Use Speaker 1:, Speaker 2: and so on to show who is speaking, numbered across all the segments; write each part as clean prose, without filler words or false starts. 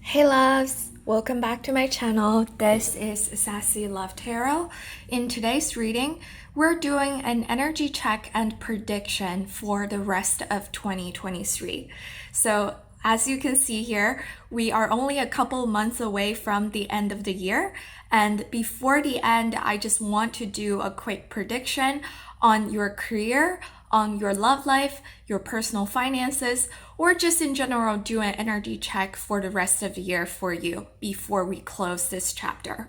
Speaker 1: Hey loves! Welcome back to my channel. This is Sassy Love Tarot. In today's reading, we're doing an energy check and prediction for the rest of 2023. So as you can see here, we are only a couple months away from the end of the year. And before the end, I just want to do a quick prediction on your career, on your love life, your personal finances, or just in general do an energy check for the rest of the year for you before we close this chapter.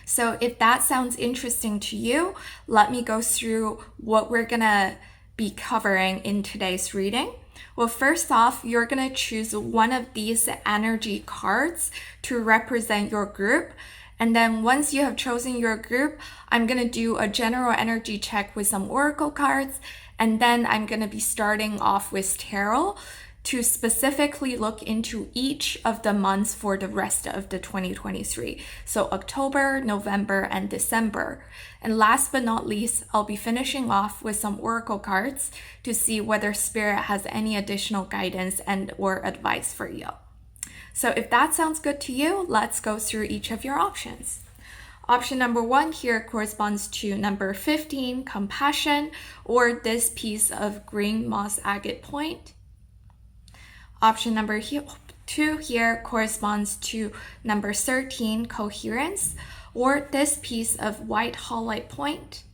Speaker 1: So if that sounds interesting to you, let me go through what we're gonna be covering in today's reading. Well, first off, you're gonna choose one of these energy cards to represent your group. And then once you have chosen your group, I'm gonna do a general energy check with some oracle cards. And then I'm gonna be starting off with tarot to specifically look into each of the months for the rest of the 2023. So October, November, and December. And last but not least, I'll be finishing off with some oracle cards to see whether Spirit has any additional guidance and or advice for you. So if that sounds good to you, let's go through each of your options. Option number 1 here corresponds to number 15, compassion, or this piece of green moss agate point. Option number 2 here corresponds to number 13, coherence, or this piece of white halite point.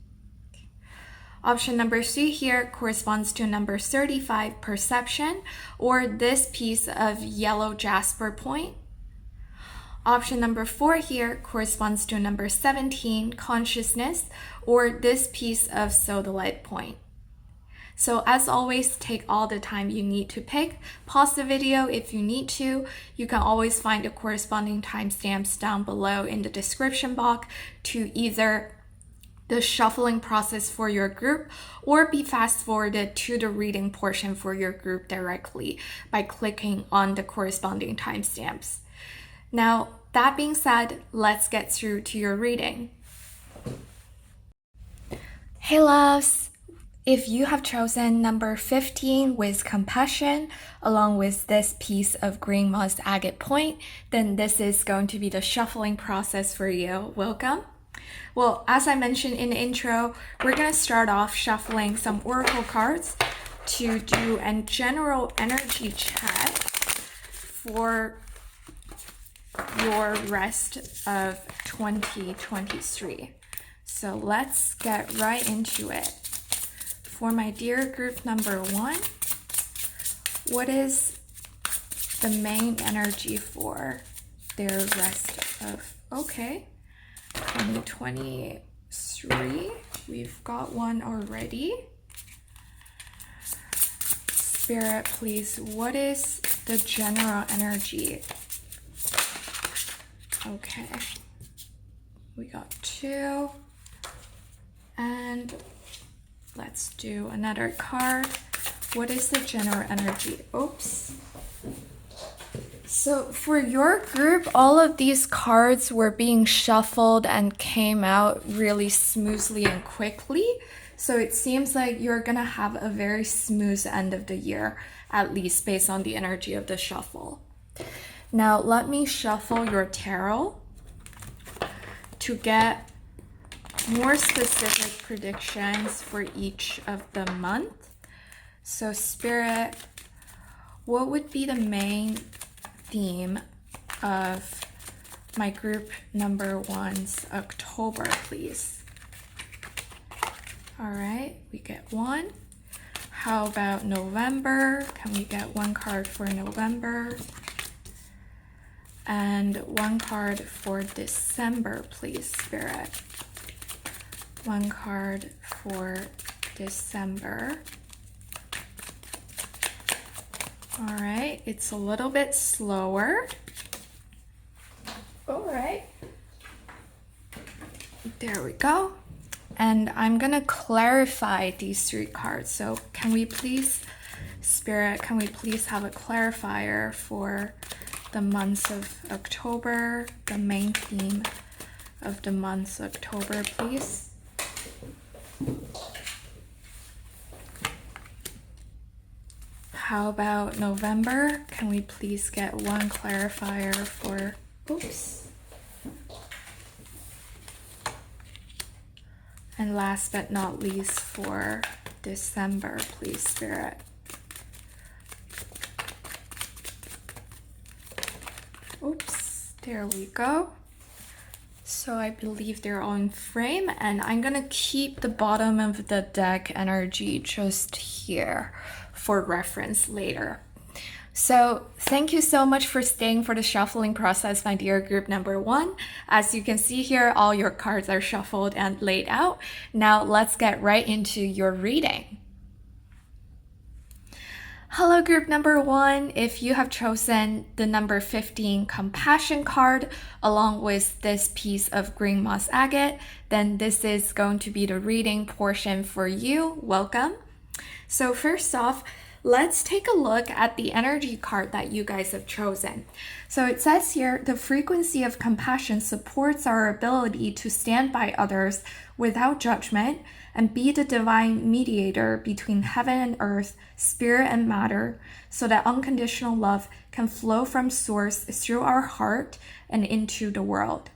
Speaker 1: Option number 3 here corresponds to number 35, perception, or this piece of yellow jasper point. Option number 4 here corresponds to number 17, consciousness, or this piece of sodalite point. So as always, take all the time you need to pick. Pause the video if you need to. You can always find the corresponding timestamps down below in the description box to either the shuffling process for your group or be fast forwarded to the reading portion for your group directly by clicking on the corresponding timestamps. Now, that being said, let's get through to your reading. Hey loves! If you have chosen number 15 with compassion, along with this piece of green moss agate point, then this is going to be the shuffling process for you. Welcome. Well, as I mentioned in the intro, we're going to start off shuffling some oracle cards to do a general energy check for your rest of 2023. So let's get right into it. For my dear group number 1, what is the main energy for their rest of, 2023? We've got one already. Spirit, please, what is the general energy? Okay, we got 2, and let's do another card. What is the general energy? Oops. So for your group, all of these cards were being shuffled and came out really smoothly and quickly. So it seems like you're gonna have a very smooth end of the year, at least based on the energy of the shuffle. Now let me shuffle your tarot to get more specific predictions for each of the month. So Spirit, what would be the main theme of my group number 1's October, please? All right, we get 1. How about November? Can we get 1 card for November? And 1 card for December, please, Spirit. 1 card for December. All right, it's a little bit slower. All right. There we go. And I'm gonna clarify these 3 cards. So can we please, Spirit, can we please have a clarifier for the months of October, the main theme of the months of October, please? How about November? Can we please get one clarifier for, oops. And last but not least for December, please, Spirit. Oops, there we go. So I believe they're on frame, and I'm gonna keep the bottom of the deck energy just here for reference later. So thank you so much for staying for the shuffling process, my dear group number 1. As you can see here, all your cards are shuffled and laid out. Now let's get right into your reading. Hello group number 1, if you have chosen the number 15 compassion card along with this piece of green moss agate, then this is going to be the reading portion for you. Welcome. So first off, let's take a look at the energy card that you guys have chosen. So it says here, the frequency of compassion supports our ability to stand by others without judgment and be the divine mediator between heaven and earth, spirit and matter, so that unconditional love can flow from source through our heart and into the world.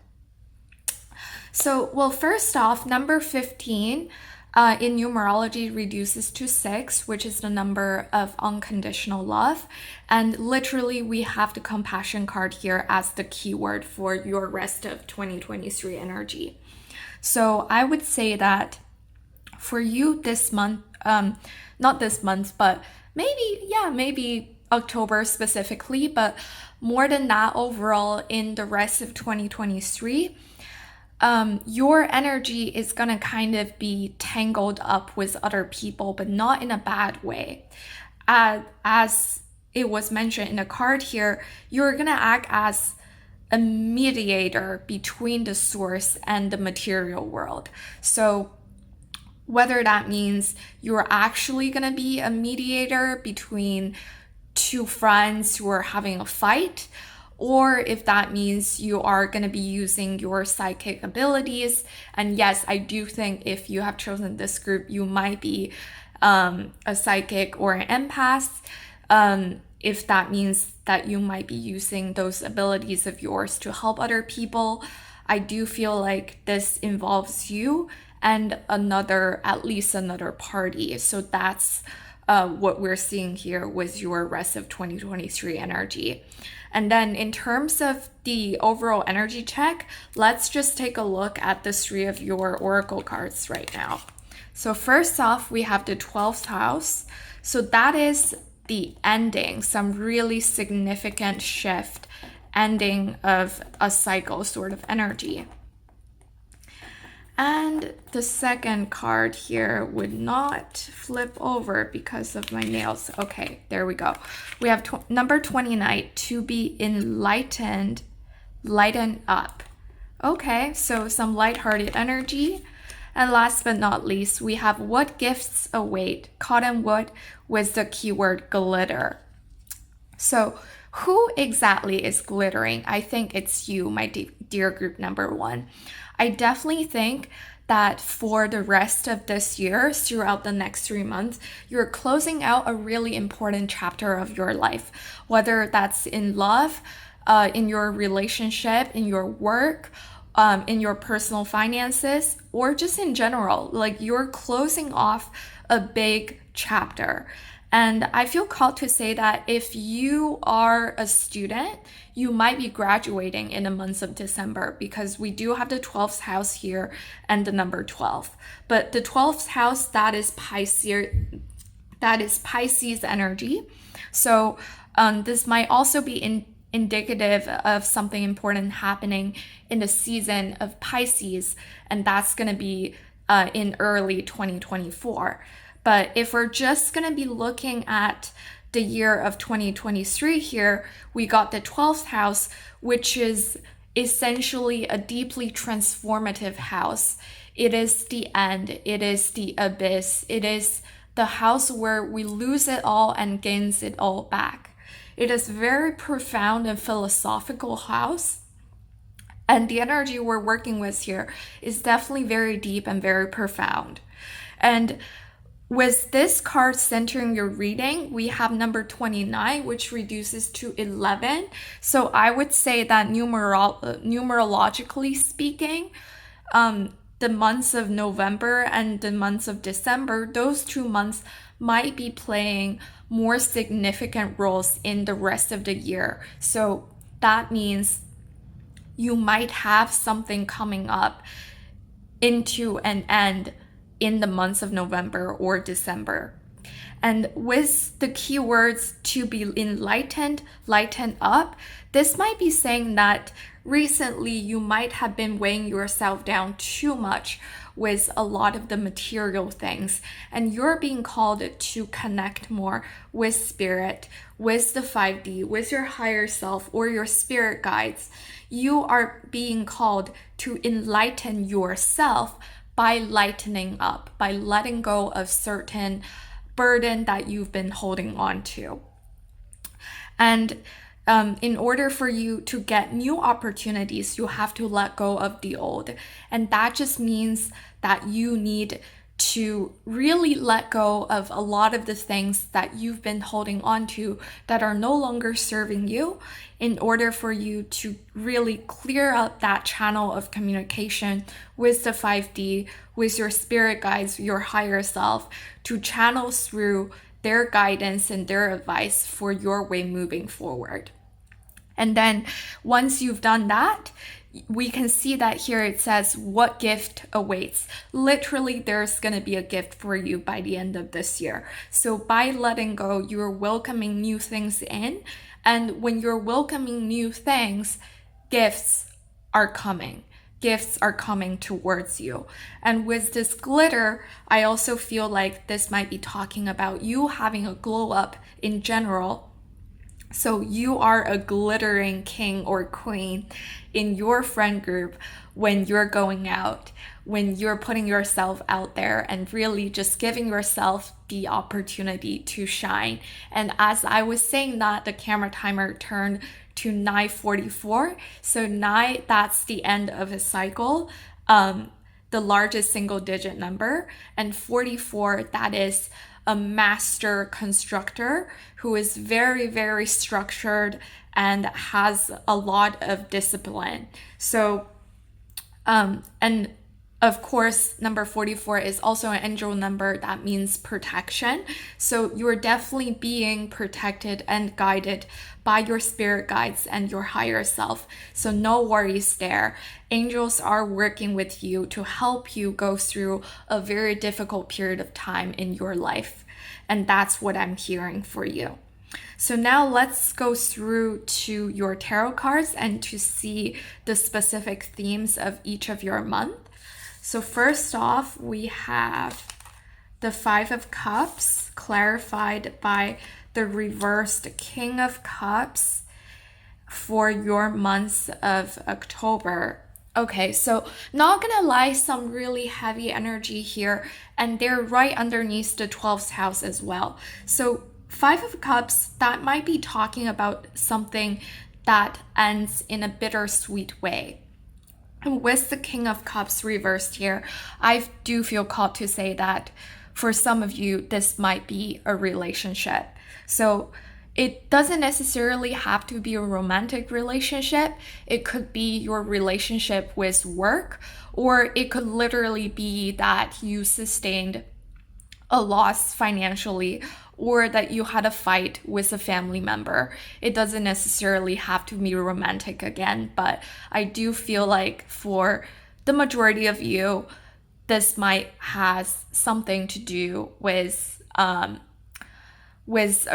Speaker 1: So, well, first off, number 15 in numerology reduces to 6, which is the number of unconditional love. And literally, we have the compassion card here as the keyword for your rest of 2023 energy. So I would say that for you this month, not this month, but maybe October specifically, but more than that overall in the rest of 2023, your energy is gonna kind of be tangled up with other people, but not in a bad way. As it was mentioned in the card here, you're gonna act as a mediator between the source and the material world. So whether that means you're actually gonna be a mediator between two friends who are having a fight, or if that means you are going to be using your psychic abilities. And yes, I do think if you have chosen this group, you might be a psychic or an empath. If that means that you might be using those abilities of yours to help other people, I do feel like this involves you and at least another party. So that's what we're seeing here with your rest of 2023 energy. And then in terms of the overall energy check, let's just take a look at the 3 of your oracle cards right now. So first off, we have the 12th house. So that is the ending, some really significant shift, ending of a cycle sort of energy. And the second card here would not flip over because of my nails. Okay, there we go. We have number 29, to be enlightened, lighten up. Okay, so some lighthearted energy. And last but not least, we have what gifts await, cottonwood with the keyword glitter. So who exactly is glittering? I think it's you, my dear group number 1. I definitely think that for the rest of this year, throughout the next 3 months, you're closing out a really important chapter of your life, whether that's in love, in your relationship, in your work, in your personal finances, or just in general. Like, you're closing off a big chapter. And I feel called to say that if you are a student, you might be graduating in the month of December, because we do have the 12th house here and the number 12. But the 12th house, that is Pisces energy. So this might also be indicative of something important happening in the season of Pisces, and that's going to be in early 2024. But if we're just going to be looking at the year of 2023 here, we got the 12th house, which is essentially a deeply transformative house. It is the end. It is the abyss. It is the house where we lose it all and gains it all back. It is very profound and philosophical house. And the energy we're working with here is definitely very deep and very profound. And With this card centering your reading, we have number 29, which reduces to 11. So I would say that numerologically speaking, the months of November and the months of December, those 2 months might be playing more significant roles in the rest of the year. So that means you might have something coming up into an end in the months of November or December. And with the keywords to be enlightened, lighten up, this might be saying that recently you might have been weighing yourself down too much with a lot of the material things, and you're being called to connect more with spirit, with the 5D, with your higher self or your spirit guides. You are being called to enlighten yourself by lightening up, by letting go of certain burden that you've been holding on to. And in order for you to get new opportunities, you have to let go of the old. And that just means that you need to really let go of a lot of the things that you've been holding on to that are no longer serving you, in order for you to really clear up that channel of communication with the 5D, with your spirit guides, your higher self, to channel through their guidance and their advice for your way moving forward. And then once you've done that, we can see that here it says what gift awaits. Literally, there's going to be a gift for you by the end of this year. So by letting go, you're welcoming new things in. And when you're welcoming new things, gifts are coming. Gifts are coming towards you. And with this glitter, I also feel like this might be talking about you having a glow up in general. So you are a glittering king or queen in your friend group when you're going out, when you're putting yourself out there and really just giving yourself the opportunity to shine. And as I was saying that, the camera timer turned to 9:44. So 9, that's the end of a cycle, the largest single digit number. And 44, that is a master constructor who is very, very structured and has a lot of discipline. So, and of course, number 44 is also an angel number that means protection. So you're definitely being protected and guided by your spirit guides and your higher self. So no worries there. Angels are working with you to help you go through a very difficult period of time in your life. And that's what I'm hearing for you. So now let's go through to your tarot cards and to see the specific themes of each of your month. So first off, we have the 5 of Cups clarified by the reversed King of Cups for your months of October. Okay, so not gonna lie, some really heavy energy here, and they're right underneath the 12th house as well. So 5 of Cups, that might be talking about something that ends in a bittersweet way. And with the King of Cups reversed here, I do feel called to say that for some of you, this might be a relationship. So it doesn't necessarily have to be a romantic relationship. It could be your relationship with work, or it could literally be that you sustained a loss financially, or that you had a fight with a family member. It doesn't necessarily have to be romantic again, but I do feel like for the majority of you, this might has something to do with a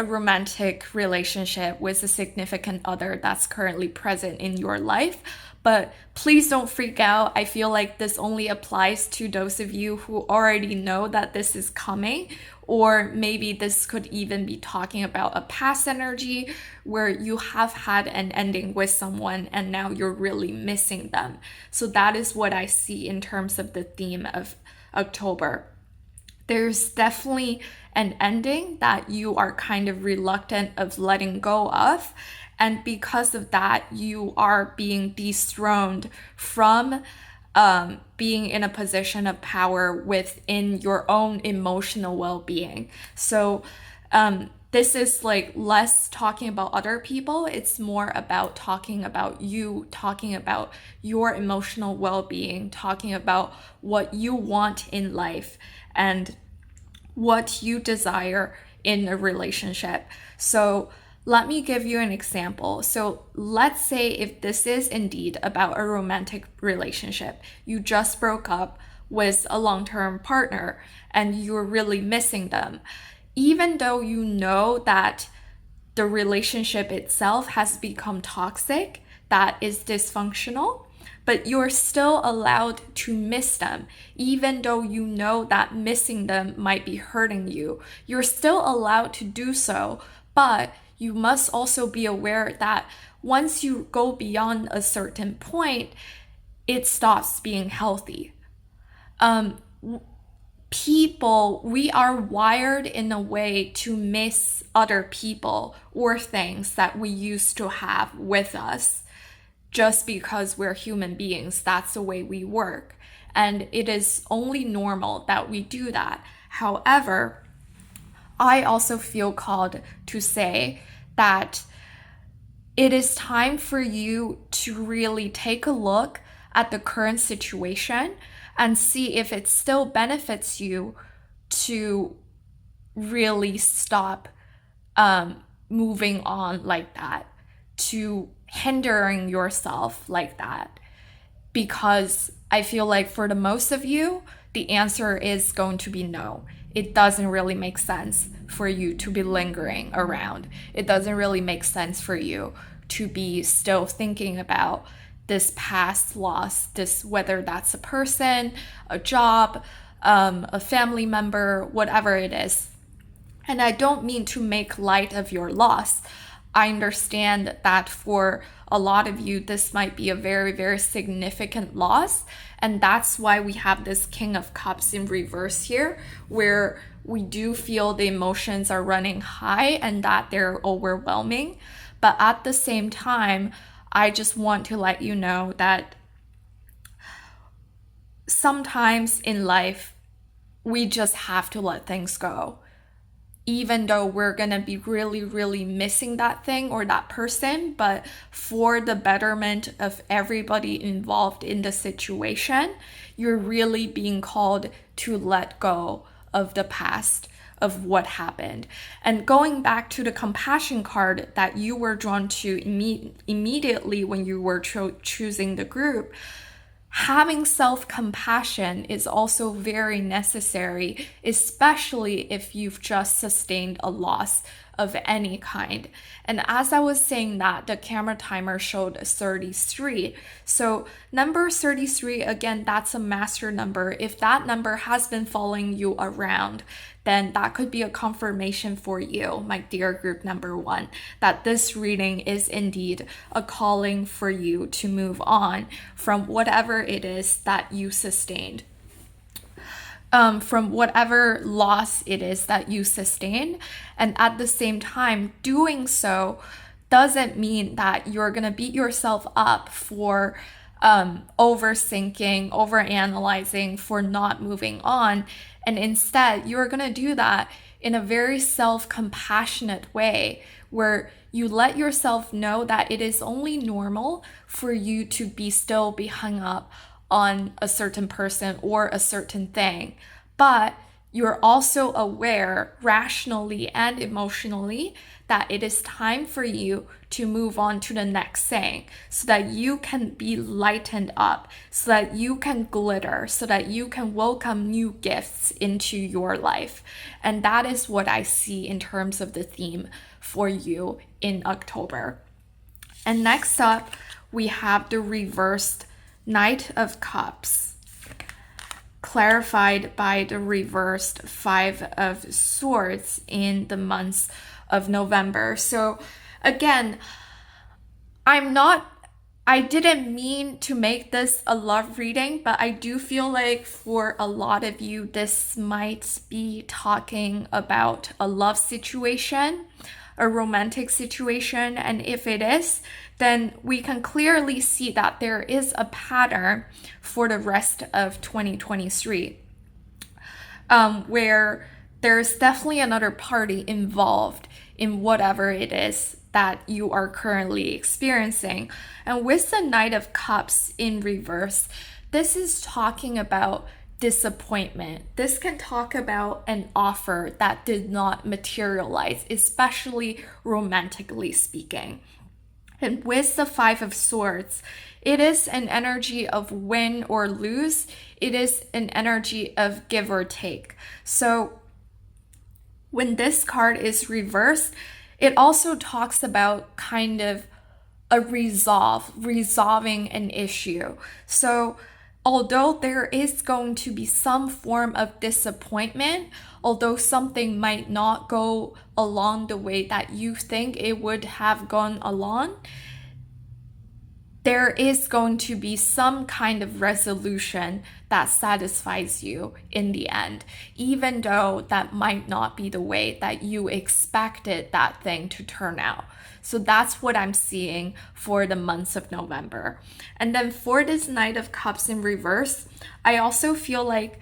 Speaker 1: romantic relationship with a significant other that's currently present in your life. But please don't freak out. I feel like this only applies to those of you who already know that this is coming, or maybe this could even be talking about a past energy where you have had an ending with someone and now you're really missing them. So that is what I see in terms of the theme of October. There's definitely an ending that you are kind of reluctant of letting go of. And because of that, you are being dethroned from being in a position of power within your own emotional well-being. So this is like less talking about other people. It's more about talking about you, talking about your emotional well-being, talking about what you want in life and what you desire in a relationship. So let me give you an example. So let's say if this is indeed about a romantic relationship, you just broke up with a long-term partner and you're really missing them. Even though you know that the relationship itself has become toxic, that is dysfunctional, but you're still allowed to miss them, even though you know that missing them might be hurting you. You're still allowed to do so, but you must also be aware that once you go beyond a certain point, it stops being healthy. People, we are wired in a way to miss other people or things that we used to have with us. Just because we're human beings, that's the way we work. And it is only normal that we do that. However, I also feel called to say that it is time for you to really take a look at the current situation and see if it still benefits you to really stop moving on like that, to hindering yourself like that. Because I feel like for the most of you, the answer is going to be no. It doesn't really make sense for you to be lingering around. It doesn't really make sense for you to be still thinking about this past loss, this, whether that's a person, a job, a family member, whatever it is. And I don't mean to make light of your loss. I understand that for a lot of you, this might be a very, very significant loss. And that's why we have this King of Cups in reverse here, where we do feel the emotions are running high and that they're overwhelming. But at the same time, I just want to let you know that sometimes in life, we just have to let things go. Even though we're going to be really, really missing that thing or that person, but for the betterment of everybody involved in the situation, you're really being called to let go of the past, of what happened. And going back to the compassion card that you were drawn to immediately when you were choosing the group, having self-compassion is also very necessary, especially if you've just sustained a loss of any kind. And as I was saying that, the camera timer showed 33. So number 33, again, that's a master number. If that number has been following you around, then that could be a confirmation for you, my dear group number 1, that this reading is indeed a calling for you to move on from whatever it is that you sustained. From whatever loss it is that you sustained. And at the same time, doing so doesn't mean that you're going to beat yourself up for overthinking, overanalyzing, for not moving on. And instead, you're going to do that in a very self-compassionate way where you let yourself know that it is only normal for you to be hung up on a certain person or a certain thing, but you're also aware rationally and emotionally that it is time for you to move on to the next thing so that you can be lightened up, so that you can glitter, so that you can welcome new gifts into your life. And that is what I see in terms of the theme for you in October. And next up, we have the reversed Knight of Cups, clarified by the reversed Five of Swords in the months of November. So again, I didn't mean to make this a love reading, but I do feel like for a lot of you, this might be talking about a love situation, a romantic situation. And if it is, then we can clearly see that there is a pattern for the rest of 2023 where there's definitely another party involved in whatever it is that you are currently experiencing. And with the Knight of Cups in reverse, this is talking about disappointment. This can talk about an offer that did not materialize, especially romantically speaking. And with the Five of Swords, it is an energy of win or lose. It is an energy of give or take. So when this card is reversed, it also talks about kind of a resolving an issue. So although there is going to be some form of disappointment, although something might not go along the way that you think it would have gone along, there is going to be some kind of resolution that satisfies you in the end, even though that might not be the way that you expected that thing to turn out. So that's what I'm seeing for the months of November. And then for this Knight of Cups in reverse, I also feel like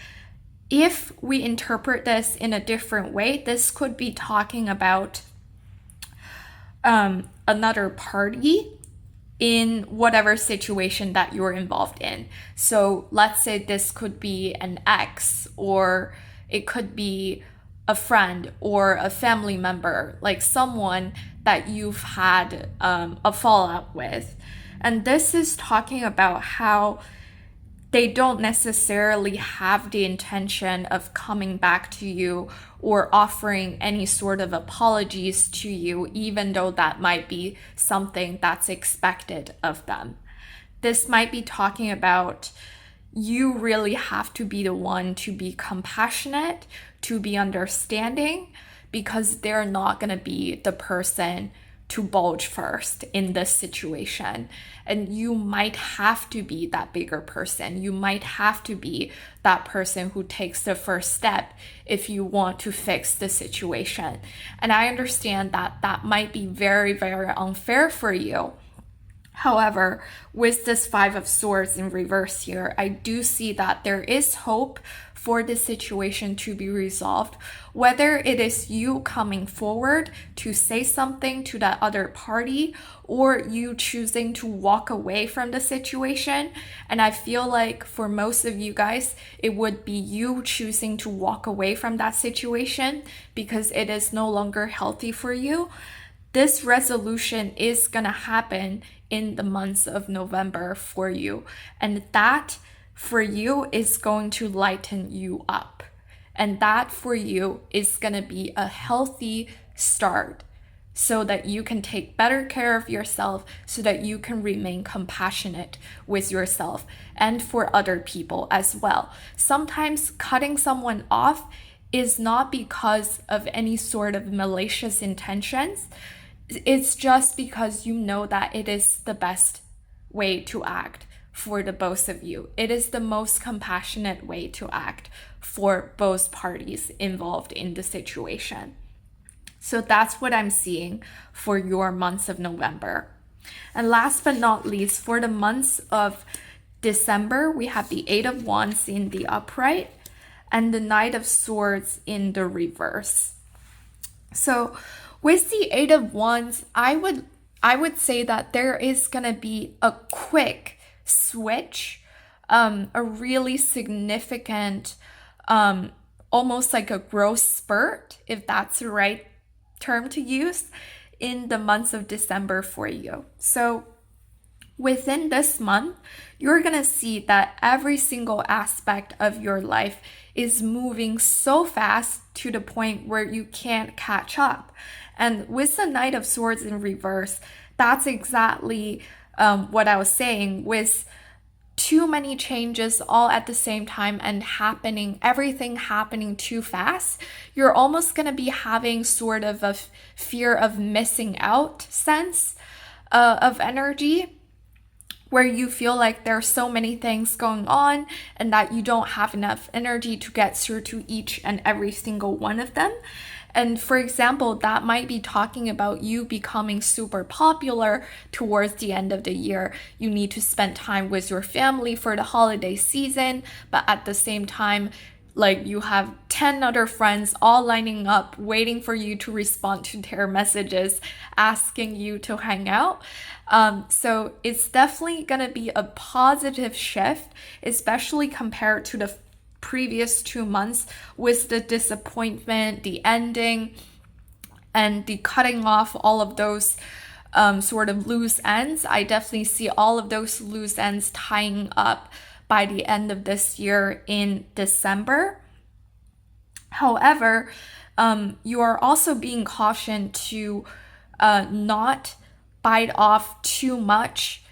Speaker 1: if we interpret this in a different way, this could be talking about another party in whatever situation that you're involved in. So let's say this could be an ex, or it could be a friend or a family member, like someone that you've had a fallout with. And this is talking about how they don't necessarily have the intention of coming back to you or offering any sort of apologies to you, even though that might be something that's expected of them. This might be talking about you really have to be the one to be compassionate, to be understanding, because they're not going to be the person to bulge first in this situation. And you might have to be that bigger person. You might have to be that person who takes the first step if you want to fix the situation. And I understand that that might be very, very unfair for you. However, with this Five of Swords in reverse here, I do see that there is hope for this situation to be resolved, whether it is you coming forward to say something to that other party or you choosing to walk away from the situation. And I feel like for most of you guys, it would be you choosing to walk away from that situation because it is no longer healthy for you. This resolution is gonna happen in the months of November for you. And that for you is going to lighten you up. And that for you is gonna be a healthy start so that you can take better care of yourself, so that you can remain compassionate with yourself and for other people as well. Sometimes cutting someone off is not because of any sort of malicious intentions. It's just because you know that it is the best way to act for the both of you. It is the most compassionate way to act for both parties involved in the situation. So that's what I'm seeing for your months of November. And last but not least, for the months of December, we have the Eight of Wands in the upright and the Knight of Swords in the reverse. So with the Eight of Wands, I would say that there is gonna be a quick switch, a really significant, almost like a growth spurt, if that's the right term to use, in the months of December for you. So within this month, you're gonna see that every single aspect of your life is moving so fast to the point where you can't catch up. And with the Knight of Swords in reverse, that's exactly what I was saying. With too many changes all at the same time and everything happening too fast, you're almost going to be having sort of a fear of missing out sense of energy, where you feel like there's so many things going on and that you don't have enough energy to get through to each and every single one of them. And for example, that might be talking about you becoming super popular towards the end of the year. You need to spend time with your family for the holiday season, but at the same time, like you have 10 other friends all lining up, waiting for you to respond to their messages, asking you to hang out. So it's definitely gonna be a positive shift, especially compared to the previous 2 months with the disappointment, the ending, and the cutting off all of those sort of loose ends. I definitely see all of those loose ends tying up by the end of this year in December. However, you are also being cautioned to not bite off too much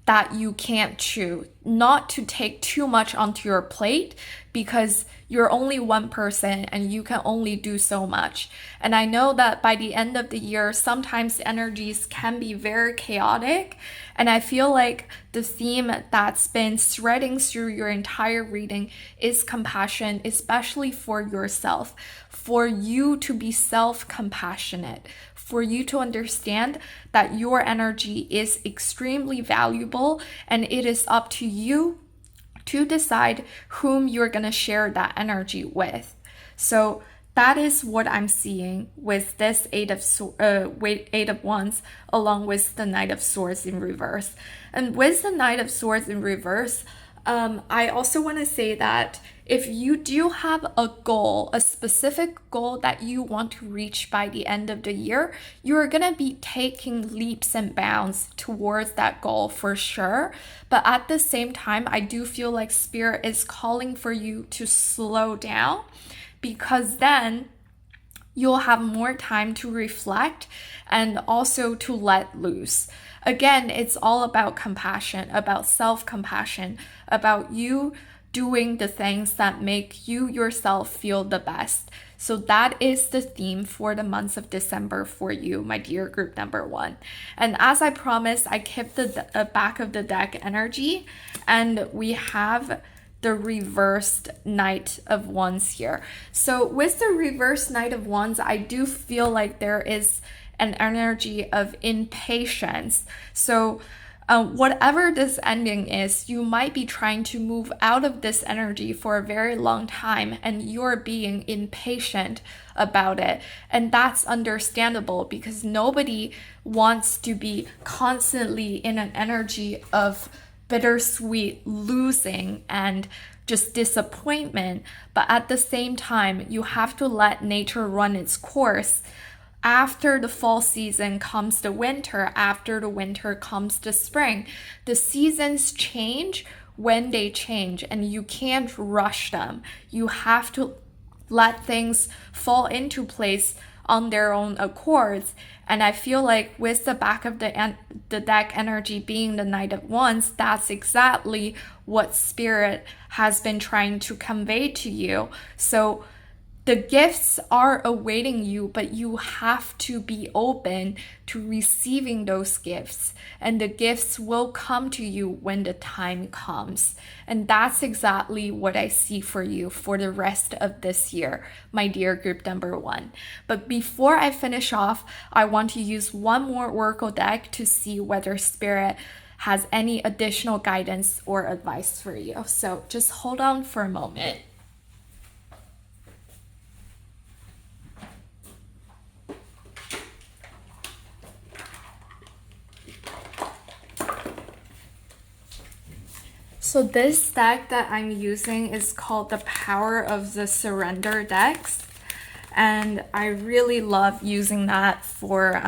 Speaker 1: that you can't chew, not to take too much onto your plate, because you're only one person and you can only do so much. And I know that by the end of the year, sometimes energies can be very chaotic. And I feel like the theme that's been threading through your entire reading is compassion, especially for yourself, for you to be self-compassionate, for you to understand that your energy is extremely valuable, and it is up to you to decide whom you're going to share that energy with. So that is what I'm seeing with this Eight of Wands, along with the Knight of Swords in reverse. And with the Knight of Swords in reverse, I also want to say that if you do have a goal, a specific goal that you want to reach by the end of the year, you're going to be taking leaps and bounds towards that goal for sure. But at the same time, I do feel like Spirit is calling for you to slow down, because then you'll have more time to reflect and also to let loose. Again, it's all about compassion, about self-compassion, about you doing the things that make you yourself feel the best. So that is the theme for the months of December for you, my dear group number 1. And as I promised, I kept the back of the deck energy, and we have the reversed Knight of Wands here. So with the reversed Knight of Wands, I do feel like there is an energy of impatience. So whatever this ending is, you might be trying to move out of this energy for a very long time, and you're being impatient about it. And that's understandable, because nobody wants to be constantly in an energy of bittersweet losing and just disappointment. But at the same time, you have to let nature run its course. After the fall season comes the winter. After the winter comes the spring. The seasons change when they change, and you can't rush them. You have to let things fall into place on their own accords. And I feel like with the back of the deck energy being the Knight of Wands, that's exactly what Spirit has been trying to convey to you. So the gifts are awaiting you, but you have to be open to receiving those gifts. And the gifts will come to you when the time comes. And that's exactly what I see for you for the rest of this year, my dear group number 1. But before I finish off, I want to use one more oracle deck to see whether Spirit has any additional guidance or advice for you. So just hold on for a moment. So this deck that I'm using is called the Power of the Surrender decks. And I really love using that for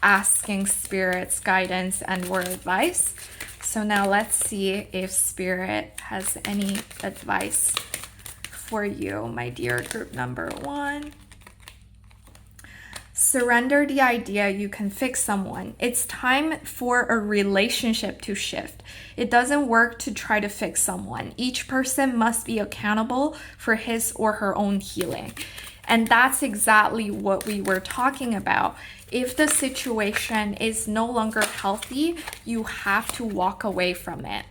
Speaker 1: asking Spirit's guidance and or advice. So now let's see if Spirit has any advice for you, my dear group number 1. Surrender the idea you can fix someone. It's time for a relationship to shift. It doesn't work to try to fix someone. Each person must be accountable for his or her own healing. And that's exactly what we were talking about. If the situation is no longer healthy, you have to walk away from it.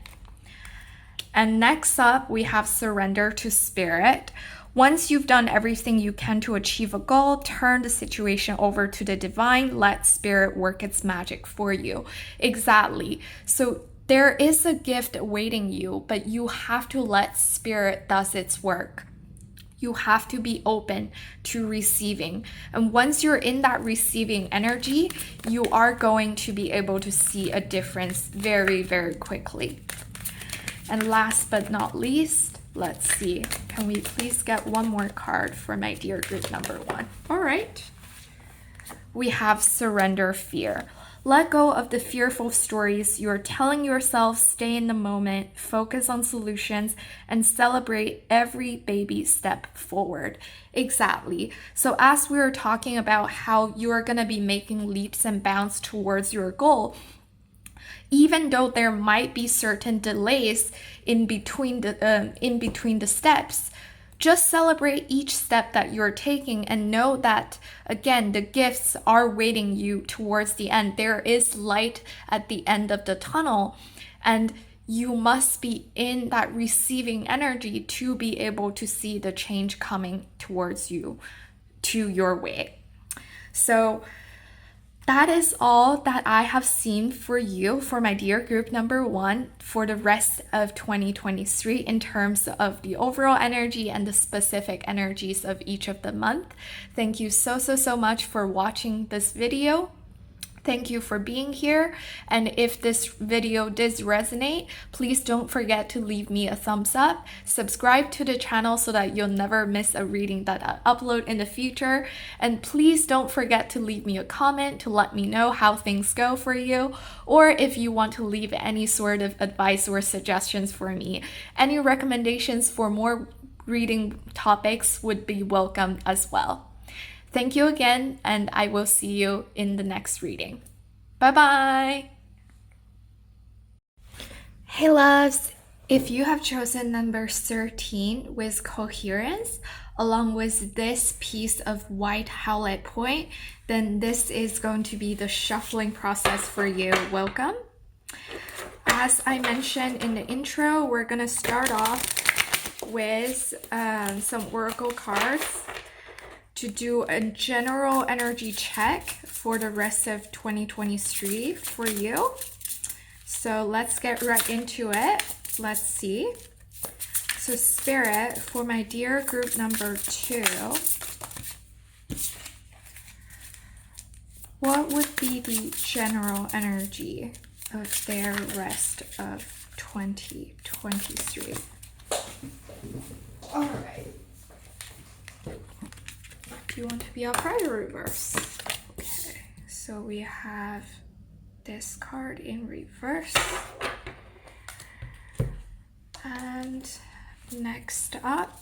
Speaker 1: And next up, we have surrender to Spirit. Once you've done everything you can to achieve a goal, turn the situation over to the divine. Let spirit work its magic for you. Exactly. So there is a gift awaiting you, but you have to let spirit does its work. You have to be open to receiving. And once you're in that receiving energy, you are going to be able to see a difference very, very quickly. And last but not least, let's see. Can we please get one more card for my dear group number 1? All right. We have surrender fear. Let go of the fearful stories you're telling yourself, stay in the moment, focus on solutions, and celebrate every baby step forward. Exactly. So as we were talking about how you're going to be making leaps and bounds towards your goal, even though there might be certain delays in between the steps, just celebrate each step that you're taking and know that, again, the gifts are waiting you towards the end. There is light at the end of the tunnel, and you must be in that receiving energy to be able to see the change coming towards you, to your way. So that is all that I have seen for you, for my dear group number 1, for the rest of 2023 in terms of the overall energy and the specific energies of each of the month. Thank you so much for watching this video. Thank you for being here. And if this video does resonate, please don't forget to leave me a thumbs up. Subscribe to the channel so that you'll never miss a reading that I upload in the future. And please don't forget to leave me a comment to let me know how things go for you, or if you want to leave any sort of advice or suggestions for me. Any recommendations for more reading topics would be welcome as well. Thank you again, and I will see you in the next reading. Bye-bye! Hey loves! If you have chosen number 13 with coherence, along with this piece of white highlight point, then this is going to be the shuffling process for you. Welcome! As I mentioned in the intro, we're going to start off with some oracle cards to do a general energy check for the rest of 2023 for you. So let's get right into it. Let's see. So Spirit, for my dear group number 2, what would be the general energy of their rest of 2023? All right. Do you want to be upright or reverse? Okay, so we have this card in reverse. And next up,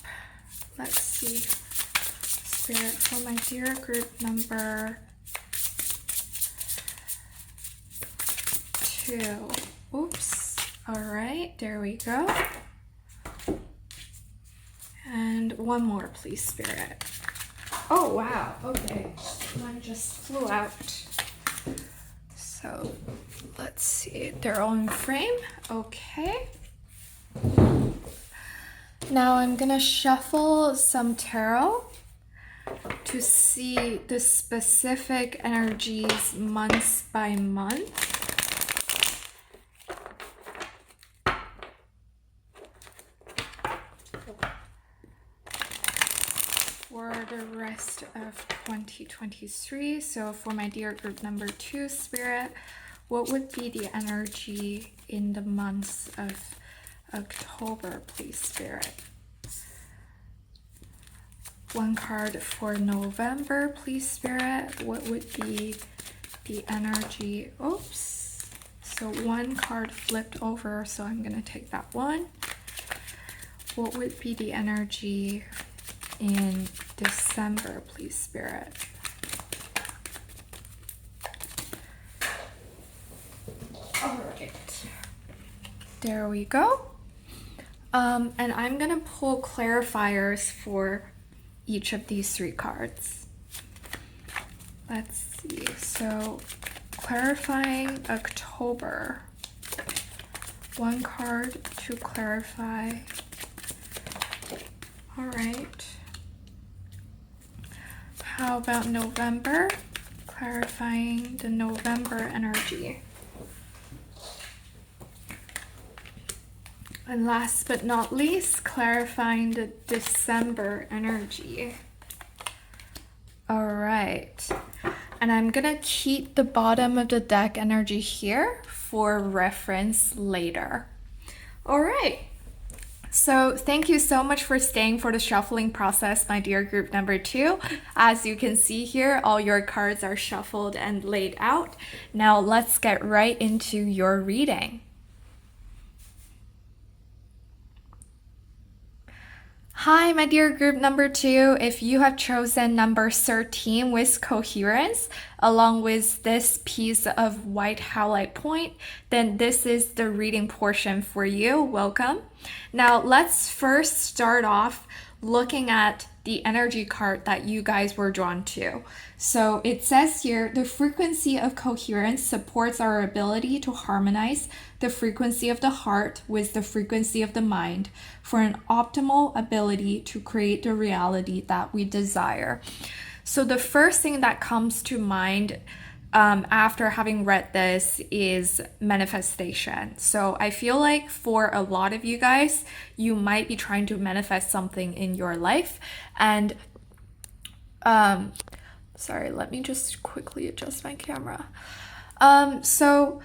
Speaker 1: let's see, Spirit, for my dear group number 2. Oops. All right, there we go. And one more, please, Spirit. Oh, wow. Okay. One just flew out. So let's see. They're all in frame. Okay. Now I'm going to shuffle some tarot to see the specific energies months by month. For the rest of 2023. So for my dear group number 2, Spirit, what would be the energy in the months of October, please, Spirit? One card for November, please, Spirit. What would be the energy? Oops. So one card flipped over, so I'm going to take that one. What would be the energy in December, please, Spirit? All right. There we go. And I'm going to pull clarifiers for each of these 3 cards. Let's see. So, clarifying October. One card to clarify. All right. How about November? Clarifying the November energy. And last but not least, clarifying the December energy. All right. And I'm gonna keep the bottom of the deck energy here for reference later. All right. So thank you so much for staying for the shuffling process, my dear group number 2. As you can see here, all your cards are shuffled and laid out. Now let's get right into your reading. Hi, my dear group number 2. If you have chosen number 13 with coherence, along with this piece of white highlight point, then this is the reading portion for you. Welcome. Now, let's first start off looking at the energy card that you guys were drawn to. So it says here, the frequency of coherence supports our ability to harmonize the frequency of the heart with the frequency of the mind for an optimal ability to create the reality that we desire. So the first thing that comes to mind after having read this is manifestation. So I feel like for a lot of you guys, you might be trying to manifest something in your life. And sorry, let me just quickly adjust my camera. So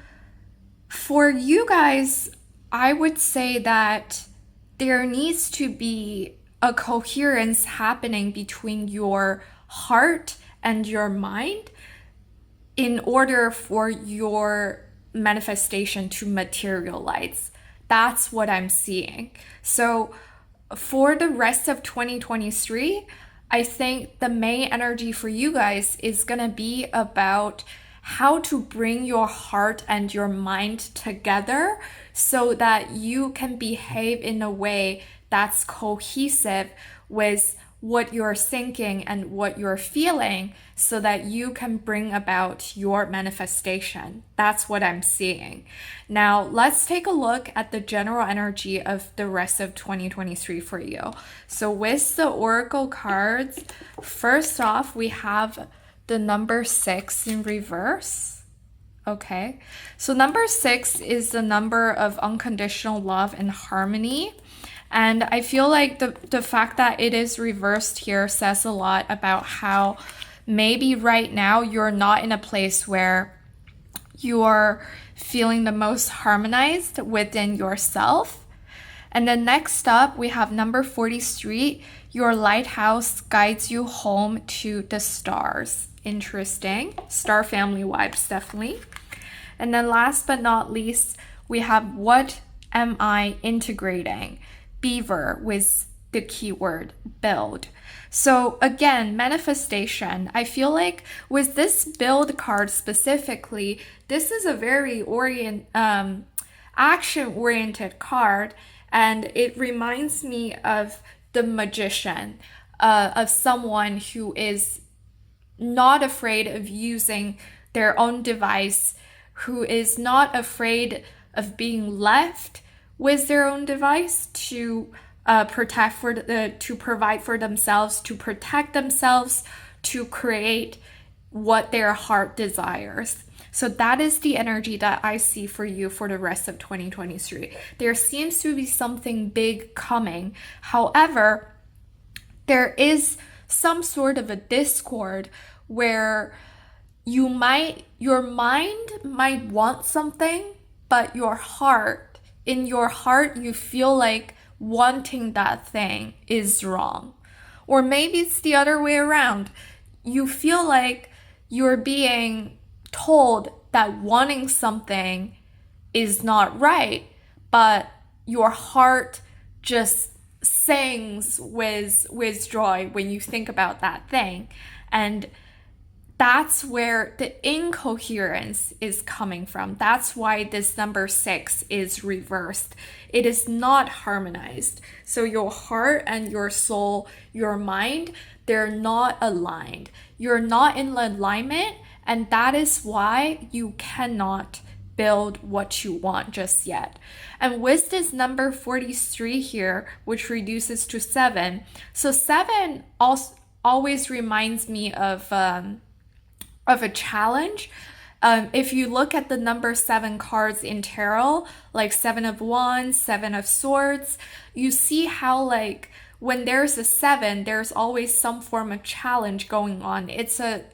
Speaker 1: for you guys, I would say that there needs to be a coherence happening between your heart and your mind in order for your manifestation to materialize. That's what I'm seeing. So for the rest of 2023, I think the main energy for you guys is gonna be about how to bring your heart and your mind together so that you can behave in a way that's cohesive with what you're thinking and what you're feeling so that you can bring about your manifestation. That's what I'm seeing. Now, let's take a look at the general energy of the rest of 2023 for you. So with the Oracle cards, first off, we have the number 6 in reverse. Okay, so number 6 is the number of unconditional love and harmony. And I feel like the fact that it is reversed here says a lot about how maybe right now you're not in a place where you're feeling the most harmonized within yourself. And then next up, we have number 43. Your lighthouse guides you home to the stars. Interesting. Star family vibes, definitely. And then last but not least, we have what am I integrating? Beaver with the keyword build. So again, manifestation. I feel like with this build card specifically, this is a very action-oriented card, and it reminds me of the magician, of someone who is not afraid of using their own device, who is not afraid of being left with their own device to to provide for themselves, to protect themselves, to create what their heart desires. So that is the energy that I see for you for the rest of 2023. There seems to be something big coming. However, there is some sort of a discord where your mind might want something, but in your heart, you feel like wanting that thing is wrong. Or maybe it's the other way around. You feel like you're being told that wanting something is not right, but your heart just sings with joy when you think about that thing. And that's where the incoherence is coming from. That's why this number 6 is reversed. It is not harmonized. So your heart and your soul, your mind, they're not aligned. You're not in alignment, and that is why you cannot build what you want just yet. And with this number 43 here, which reduces to 7, so 7 always reminds me of a challenge. If you look at the number 7 cards in tarot, like 7 of Wands, 7 of Swords, you see how like when there's a 7, there's always some form of challenge going on. It's a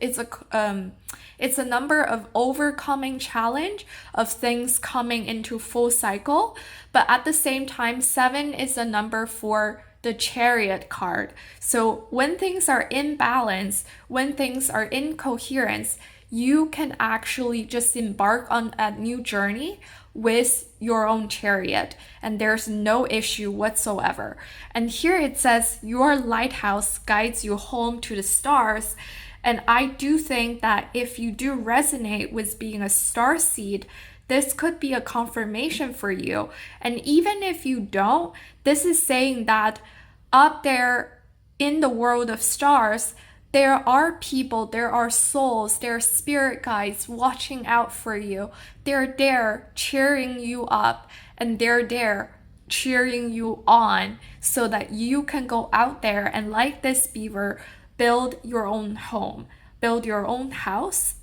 Speaker 1: number of overcoming challenge, of things coming into full cycle. But at the same time, 7 is a number for the Chariot card. So when things are in balance, when things are in coherence, you can actually just embark on a new journey with your own chariot, and there's no issue whatsoever. And here it says your lighthouse guides you home to the stars. And I do think that if you do resonate with being a star seed, this could be a confirmation for you. And even if you don't, this is saying that up there in the world of stars, there are people, there are souls, there are spirit guides watching out for you. They're there cheering you up, and they're there cheering you on so that you can go out there and, like this beaver, build your own home, build your own house,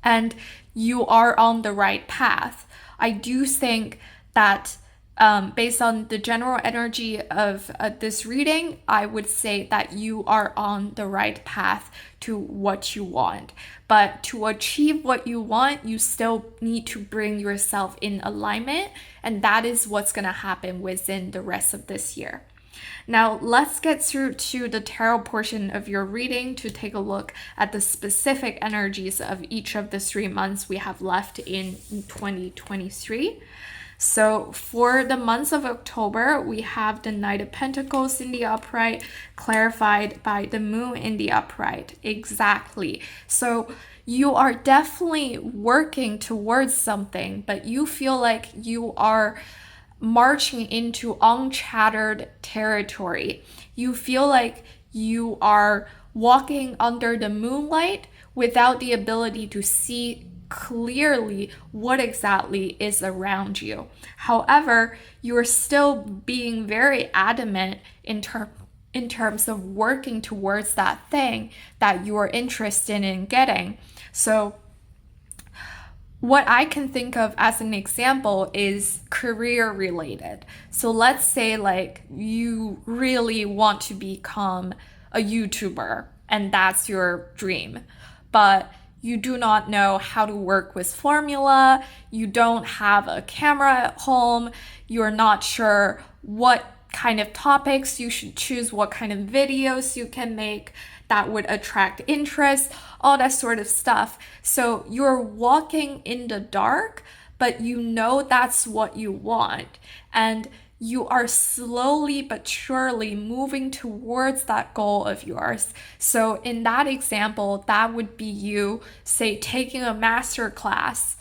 Speaker 1: and you are on the right path. I do think that based on the general energy of this reading, I would say that you are on the right path to what you want. But to achieve what you want, you still need to bring yourself in alignment, and that is what's going to happen within the rest of this year. Now, let's get through to the tarot portion of your reading to take a look at the specific energies of each of the 3 months we have left in 2023. So for the months of October, we have the Knight of Pentacles in the upright, clarified by the Moon in the upright. Exactly. So you are definitely working towards something, but you feel like you are marching into uncharted territory. You feel like you are walking under the moonlight without the ability to see clearly what exactly is around you. However, you're still being very adamant in terms of working towards that thing that you're interested in getting. So what I can think of as an example is career related. So let's say like you really want to become a YouTuber and that's your dream, but you do not know how to work with formula, you don't have a camera at home, you're not sure what kind of topics you should choose, what kind of videos you can make that would attract interest, all that sort of stuff. So you're walking in the dark, but you know that's what you want. And you are slowly but surely moving towards that goal of yours. So in that example, that would be you, say, taking a master class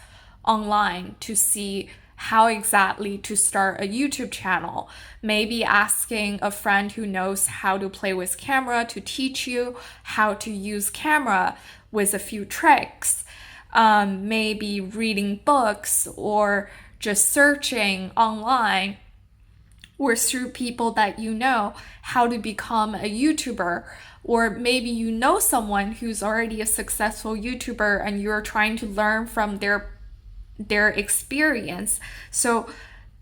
Speaker 1: online to see how exactly to start a YouTube channel. Maybe asking a friend who knows how to play with camera to teach you how to use camera with a few tricks. Maybe reading books or just searching online or through people that you know how to become a YouTuber. Or maybe you know someone who's already a successful YouTuber and you're trying to learn from their experience. So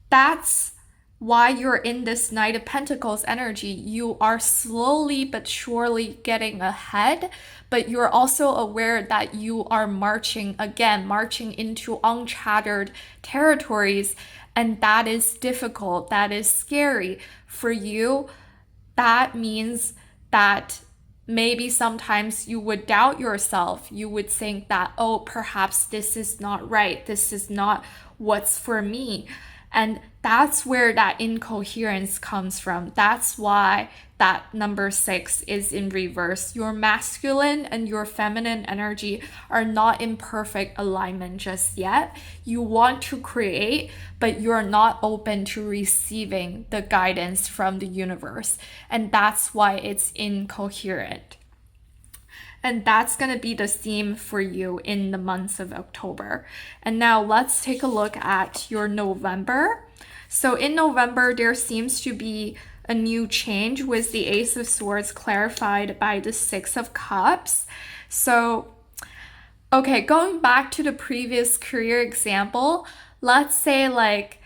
Speaker 1: that's why you're in this Knight of Pentacles energy. You are slowly but surely getting ahead, but you're also aware that you are marching into uncharted territories. And that is difficult, that is scary. For you, that means that maybe sometimes you would doubt yourself. You would think that, oh, perhaps this is not right. This is not what's for me. And that's where that incoherence comes from. That's why that number 6 is in reverse. Your masculine and your feminine energy are not in perfect alignment just yet. You want to create, but you're not open to receiving the guidance from the universe. And that's why it's incoherent. And that's going to be the theme for you in the months of October. And now let's take a look at your November. So in November, there seems to be a new change with the Ace of Swords clarified by the Six of Cups. So, okay, going back to the previous career example, let's say like,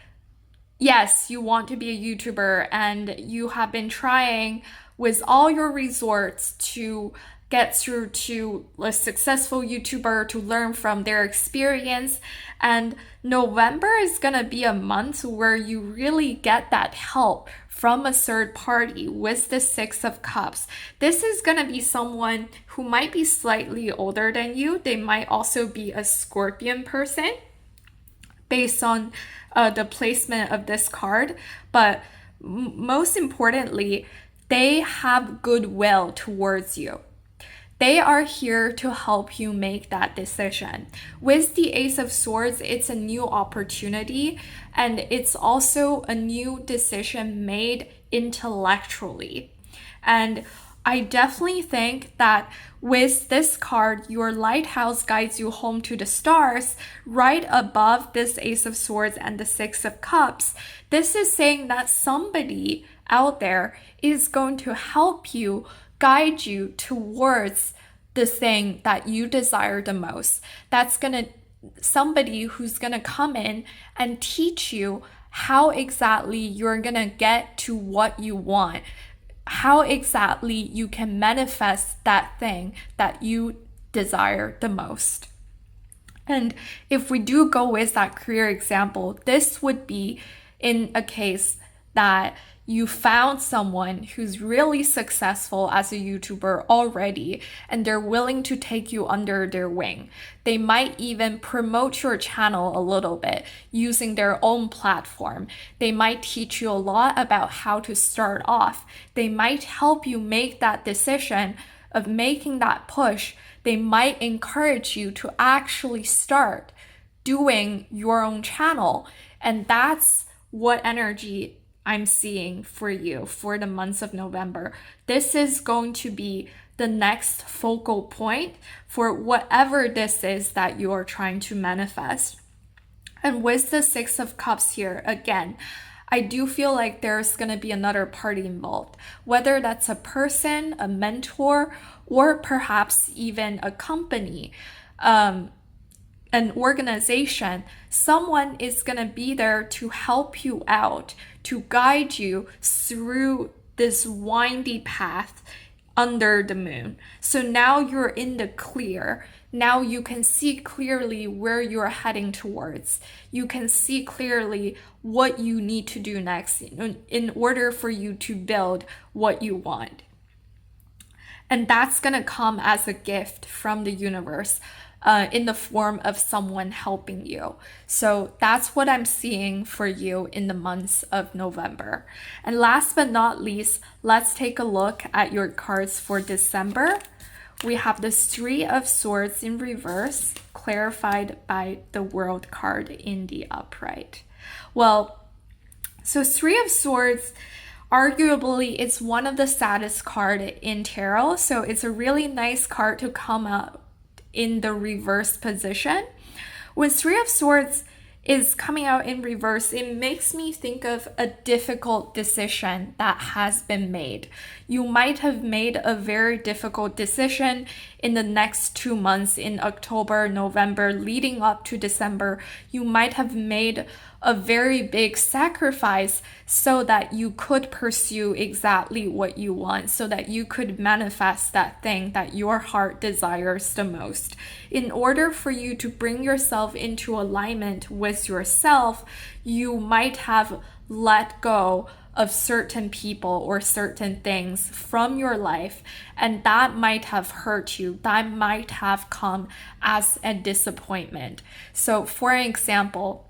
Speaker 1: yes, you want to be a YouTuber and you have been trying with all your resorts to get through to a successful YouTuber to learn from their experience. And November is gonna be a month where you really get that help from a third party with the Six of Cups. This is gonna be someone who might be slightly older than you. They might also be a Scorpion person based on the placement of this card. But most importantly, they have goodwill towards you. They are here to help you make that decision. With the Ace of Swords, it's a new opportunity, and it's also a new decision made intellectually. And I definitely think that with this card, your lighthouse guides you home to the stars right above this Ace of Swords and the Six of Cups. This is saying that somebody out there is going to help you, guide you towards the thing that you desire the most. That's somebody who's gonna come in and teach you how exactly you're gonna get to what you want, how exactly you can manifest that thing that you desire the most. And if we do go with that career example, this would be in a case that you found someone who's really successful as a YouTuber already, and they're willing to take you under their wing. They might even promote your channel a little bit using their own platform. They might teach you a lot about how to start off. They might help you make that decision of making that push. They might encourage you to actually start doing your own channel. And that's what energy I'm seeing for you for the months of November. This is going to be the next focal point for whatever this is that you are trying to manifest. And with the Six of Cups here, again, I do feel like there's going to be another party involved, whether that's a person, a mentor, or perhaps even a company. An organization. Someone is going to be there to help you out, to guide you through this windy path under the moon. So now you're in the clear. Now you can see clearly where you're heading towards. You can see clearly what you need to do next in order for you to build what you want. And that's going to come as a gift from the universe. In the form of someone helping you. So that's what I'm seeing for you in the months of November. And last but not least, let's take a look at your cards for December. We have the Three of Swords in reverse, clarified by the World card in the upright. Well, so Three of Swords, arguably, it's one of the saddest card in tarot. So it's a really nice card to come up in the reverse position. When Three of Swords is coming out in reverse, it makes me think of a difficult decision that has been made. You might have made a very difficult decision in the next 2 months, in October, November, leading up to December. You might have made a very big sacrifice so that you could pursue exactly what you want, so that you could manifest that thing that your heart desires the most. In order for you to bring yourself into alignment with yourself, you might have let go of certain people or certain things from your life, and that might have hurt you. That might have come as a disappointment. So for example,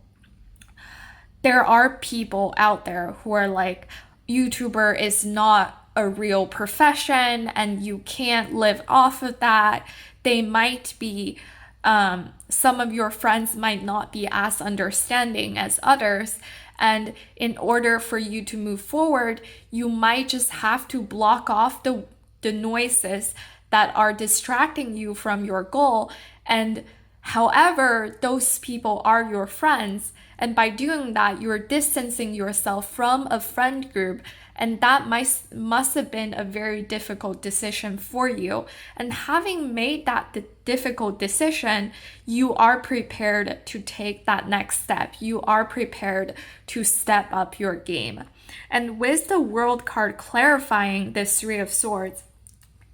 Speaker 1: there are people out there who are like, YouTuber is not a real profession and you can't live off of that. They might be, some of your friends might not be as understanding as others. And in order for you to move forward, you might just have to block off the noises that are distracting you from your goal and However, those people are your friends, and by doing that, you're distancing yourself from a friend group, and that must have been a very difficult decision for you. And having made that difficult decision, you are prepared to take that next step. You are prepared to step up your game. And with the World card clarifying this Three of Swords,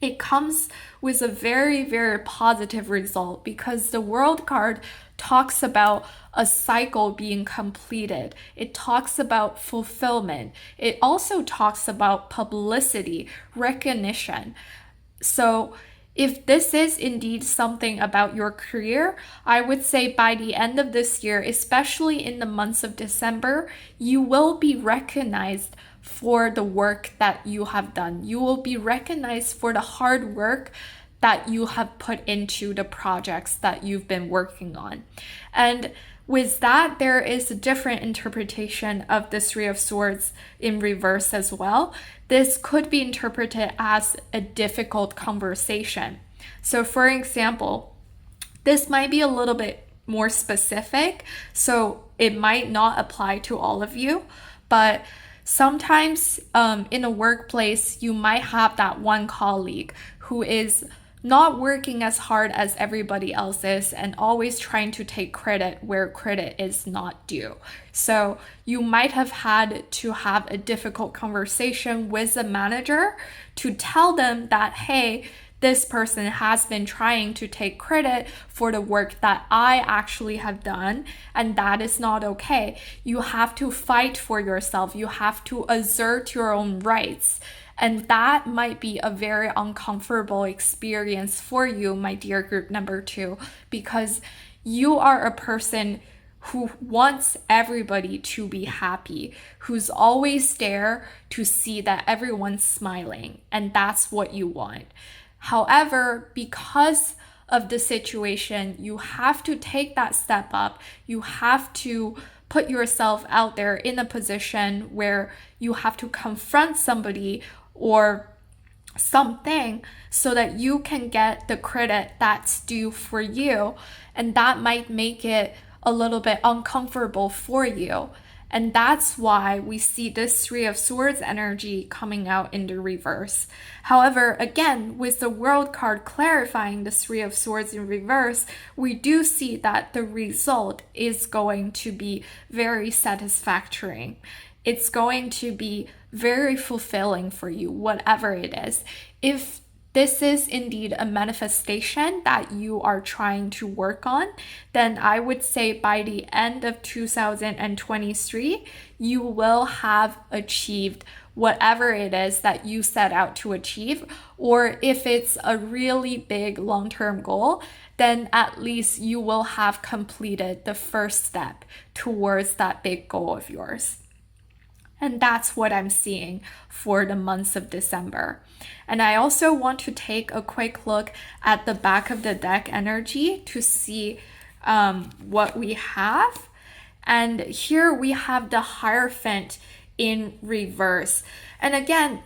Speaker 1: it comes with a very, very positive result, because the World card talks about a cycle being completed. It talks about fulfillment. It also talks about publicity, recognition. So if this is indeed something about your career, I would say by the end of this year, especially in the months of December, you will be recognized for the work that you have done. You will be recognized for the hard work that you have put into the projects that you've been working on. And with that, there is a different interpretation of the Three of Swords in reverse as well. This could be interpreted as a difficult conversation. So for example, this might be a little bit more specific, so it might not apply to all of you, but sometimes in a workplace, you might have that one colleague who is not working as hard as everybody else is and always trying to take credit where credit is not due. So you might have had to have a difficult conversation with the manager to tell them that, hey, this person has been trying to take credit for the work that I actually have done, and that is not okay. You have to fight for yourself. You have to assert your own rights. And that might be a very uncomfortable experience for you, my dear group number 2, because you are a person who wants everybody to be happy, who's always there to see that everyone's smiling, and that's what you want. However, because of the situation, you have to take that step up. You have to put yourself out there in a position where you have to confront somebody or something so that you can get the credit that's due for you. And that might make it a little bit uncomfortable for you. And that's why we see this Three of Swords energy coming out in the reverse. However, again, with the World card clarifying the Three of Swords in reverse, we do see that the result is going to be very satisfactory. It's going to be very fulfilling for you, whatever it is. If this is indeed a manifestation that you are trying to work on, then I would say by the end of 2023, you will have achieved whatever it is that you set out to achieve. Or if it's a really big long-term goal, then at least you will have completed the first step towards that big goal of yours. And that's what I'm seeing for the months of December. And I also want to take a quick look at the back of the deck energy to see what we have. And here we have the Hierophant in reverse. And again,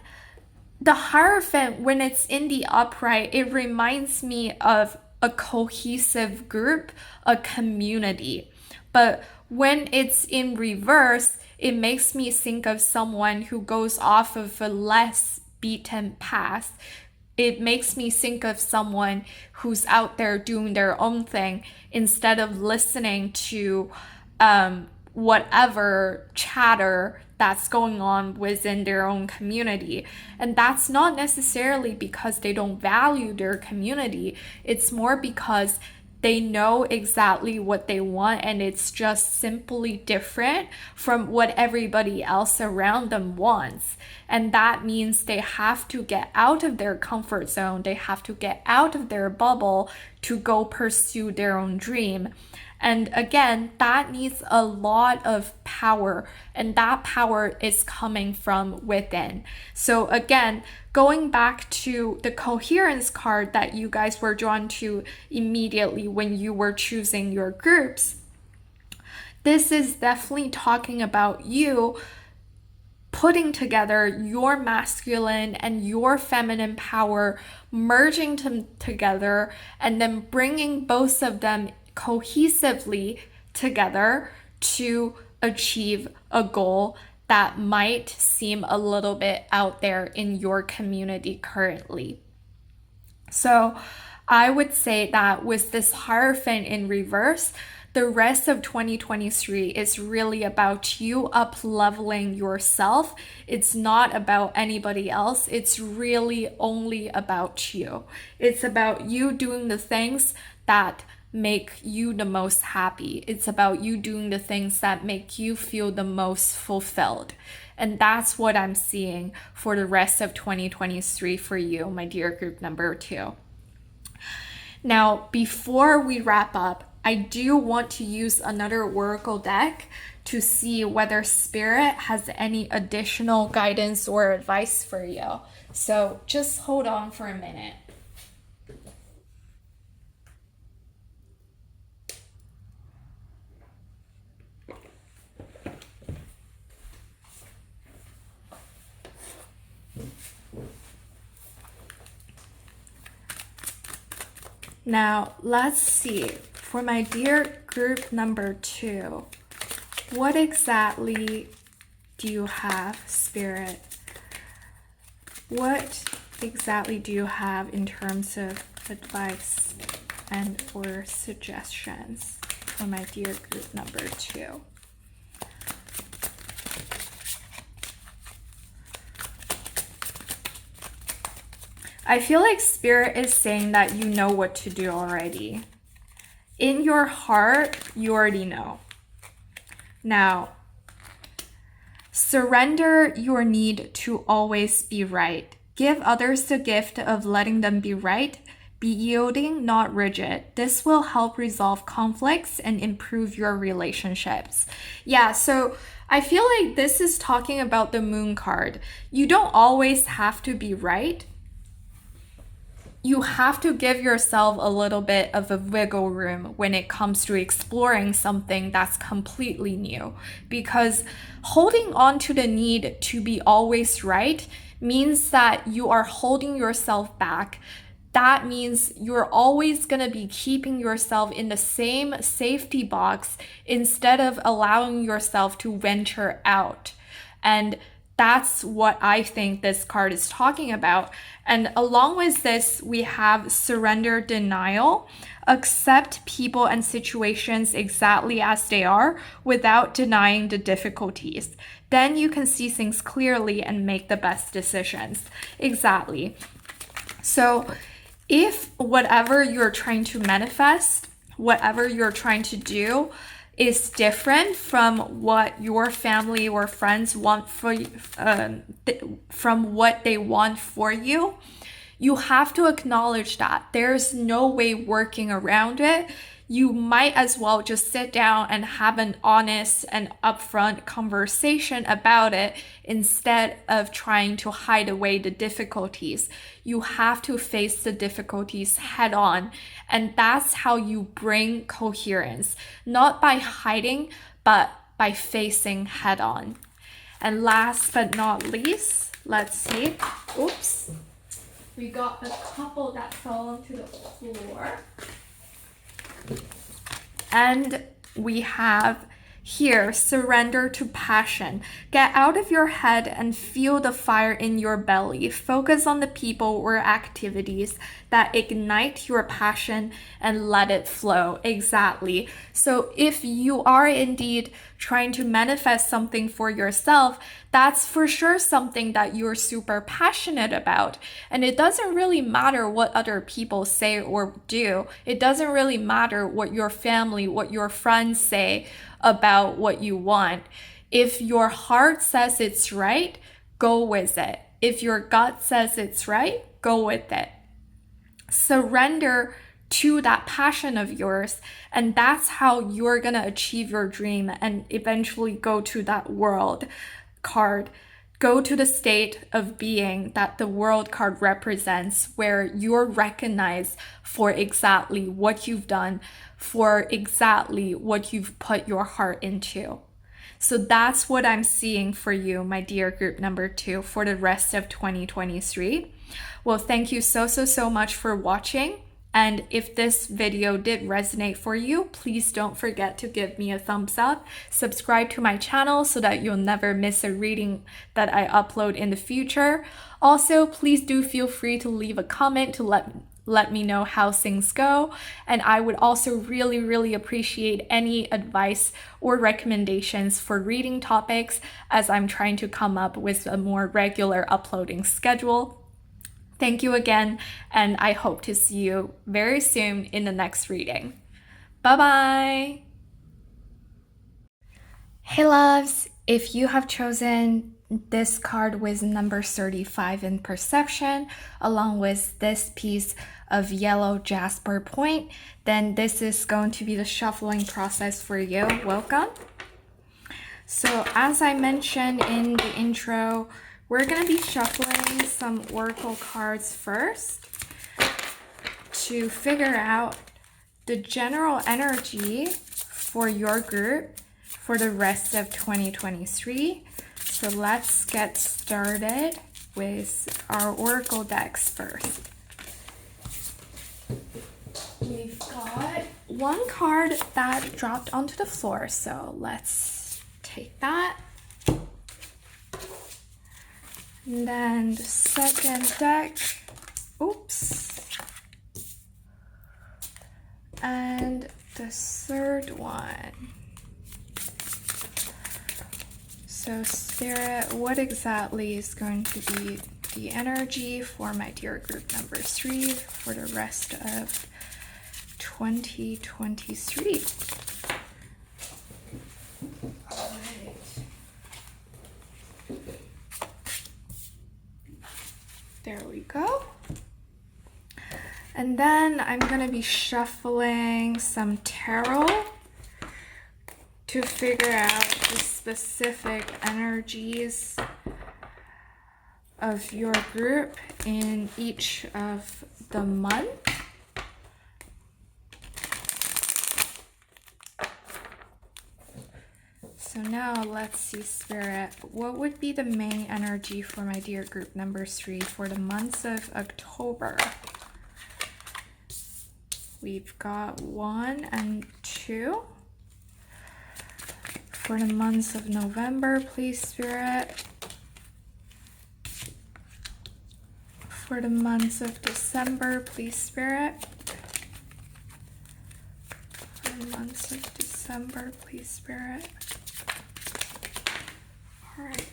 Speaker 1: the Hierophant, when it's in the upright, it reminds me of a cohesive group, a community. But when it's in reverse, it makes me think of someone who goes off of a less beaten path. It makes me think of someone who's out there doing their own thing instead of listening to whatever chatter that's going on within their own community. And that's not necessarily because they don't value their community. It's more because they know exactly what they want, and it's just simply different from what everybody else around them wants. And that means they have to get out of their comfort zone. They have to get out of their bubble to go pursue their own dream. And again, that needs a lot of power, and that power is coming from within. So again, going back to the coherence card that you guys were drawn to immediately when you were choosing your groups, this is definitely talking about you putting together your masculine and your feminine power, merging them together, and then bringing both of them cohesively together to achieve a goal that might seem a little bit out there in your community currently. So I would say that with this Hierophant in reverse, the rest of 2023 is really about you up-leveling yourself. It's not about anybody else. It's really only about you. It's about you doing the things that make you the most happy. It's about you doing the things that make you feel the most fulfilled. And that's what I'm seeing for the rest of 2023 for you, my dear group number 2. Now, before we wrap up, I do want to use another oracle deck to see whether Spirit has any additional guidance or advice for you. So just hold on for a minute. Now, let's see, for my dear group number 2, what exactly do you have, Spirit? What exactly do you have in terms of advice and or suggestions for my dear group number 2? I feel like Spirit is saying that you know what to do already. In your heart, you already know. Now, surrender your need to always be right. Give others the gift of letting them be right. Be yielding, not rigid. This will help resolve conflicts and improve your relationships. Yeah, so I feel like this is talking about the Moon card. You don't always have to be right. You have to give yourself a little bit of a wiggle room when it comes to exploring something that's completely new. Because holding on to the need to be always right means that you are holding yourself back. That means you're always going to be keeping yourself in the same safety box instead of allowing yourself to venture out. And that's what I think this card is talking about. And along with this, we have surrender denial. Accept people and situations exactly as they are without denying the difficulties. Then you can see things clearly and make the best decisions. Exactly. So if whatever you're trying to manifest, whatever you're trying to do, is different from what your family or friends want for you, from what they want for you, you have to acknowledge that there's no way working around it. You might as well just sit down and have an honest and upfront conversation about it instead of trying to hide away the difficulties. You have to face the difficulties head on, and that's how you bring coherence, not by hiding, but by facing head on. And last but not least, let's see. Oops. We got a couple that fell onto the floor. And we have here, surrender to passion. Get out of your head and feel the fire in your belly. Focus on the people or activities that ignite your passion and let it flow. Exactly. So if you are indeed trying to manifest something for yourself, that's for sure something that you're super passionate about. And it doesn't really matter what other people say or do. It doesn't really matter what your family, what your friends say about what you want. If your heart says it's right, go with it. If your gut says it's right, go with it. Surrender to that passion of yours, and that's how you're gonna achieve your dream and eventually go to that world card. Go to the state of being that the world card represents, where you're recognized for exactly what you've done, for exactly what you've put your heart into. So that's what I'm seeing for you, my dear group number 2, for the rest of 2023. Well, thank you so much for watching. And if this video did resonate for you, please don't forget to give me a thumbs up. Subscribe to my channel so that you'll never miss a reading that I upload in the future. Also, please do feel free to leave a comment to let me know how things go. And I would also really appreciate any advice or recommendations for reading topics, as I'm trying to come up with a more regular uploading schedule. Thank you again, and I hope to see you very soon in the next reading. Bye-bye! Hey loves, if you have chosen this card with number 35 in perception, along with this piece of yellow jasper point, then this is going to be the shuffling process for you. Welcome. So as I mentioned in the intro, we're going to be shuffling some oracle cards first to figure out the general energy for your group for the rest of 2023. So let's get started with our oracle decks first. We've got one card that dropped onto the floor, so let's take that. And then the second deck, oops, and the third one. So Spirit, what exactly is going to be the energy for my dear group number 3 for the rest of 2023? All right. There we go. And then I'm going to be shuffling some tarot to figure out the specific energies of your group in each of the months. So now let's see, Spirit, what would be the main energy for my dear group number 3 for the months of October? We've got 1 and 2. For the months of November, please, Spirit. For the months of December, please, Spirit. For the months of December, please, Spirit. All right.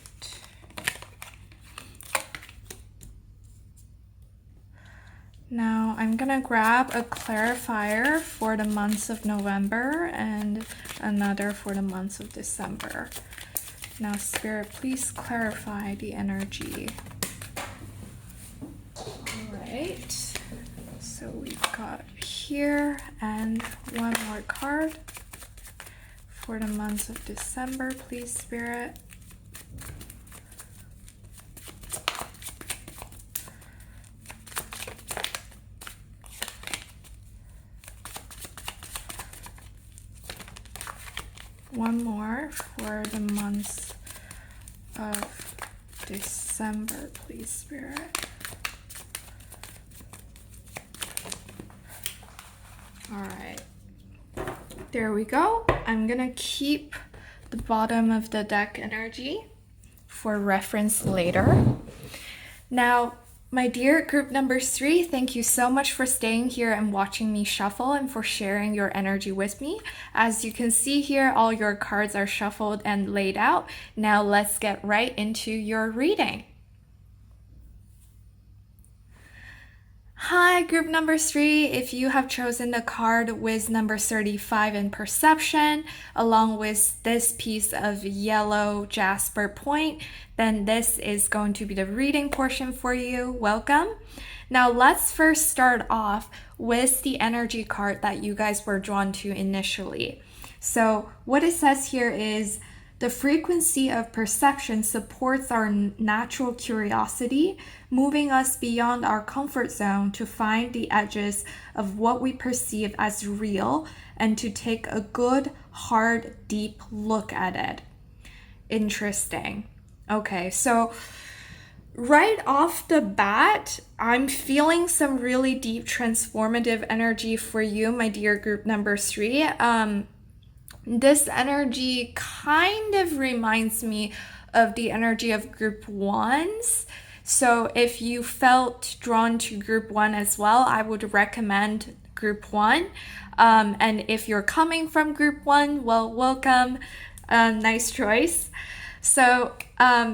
Speaker 1: Now I'm gonna grab a clarifier for the months of November and another for the months of December. Now, Spirit, please clarify the energy. All right. So we've got here and one more card for the months of December, please, Spirit. One more for the months of December, please, Spirit. All right, there we go. I'm gonna keep the bottom of the deck energy for reference later. Now, my dear group number 3, thank you so much for staying here and watching me shuffle and for sharing your energy with me. As you can see here, all your cards are shuffled and laid out. Now let's get right into your reading. Hi, group number 3. If you have chosen the card with number 35 in perception, along with this piece of yellow jasper point, then this is going to be the reading portion for you. Welcome. Now let's first start off with the energy card that you guys were drawn to initially. So what it says here is, the frequency of perception supports our natural curiosity, moving us beyond our comfort zone to find the edges of what we perceive as real and to take a good, hard, deep look at it. Interesting. Okay, so Right off the bat, I'm feeling some really deep transformative energy for you, my dear group number 3. This energy kind of reminds me of the energy of group 1s. So if you felt drawn to group 1 as well, I would recommend group 1. And if you're coming from group 1, well, welcome. Nice choice. So,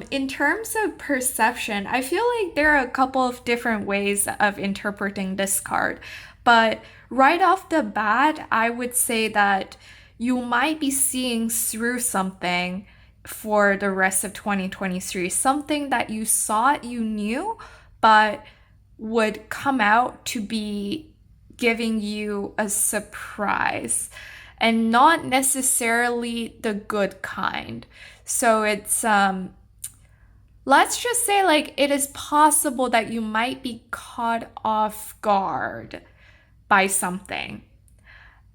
Speaker 1: in terms of perception, I feel like there are a couple of different ways of interpreting this card. But right off the bat, I would say that you might be seeing through something for the rest of 2023, something that you thought you knew, but would come out to be giving you a surprise, and not necessarily the good kind. So it's let's just say, like, it is possible that you might be caught off guard by something.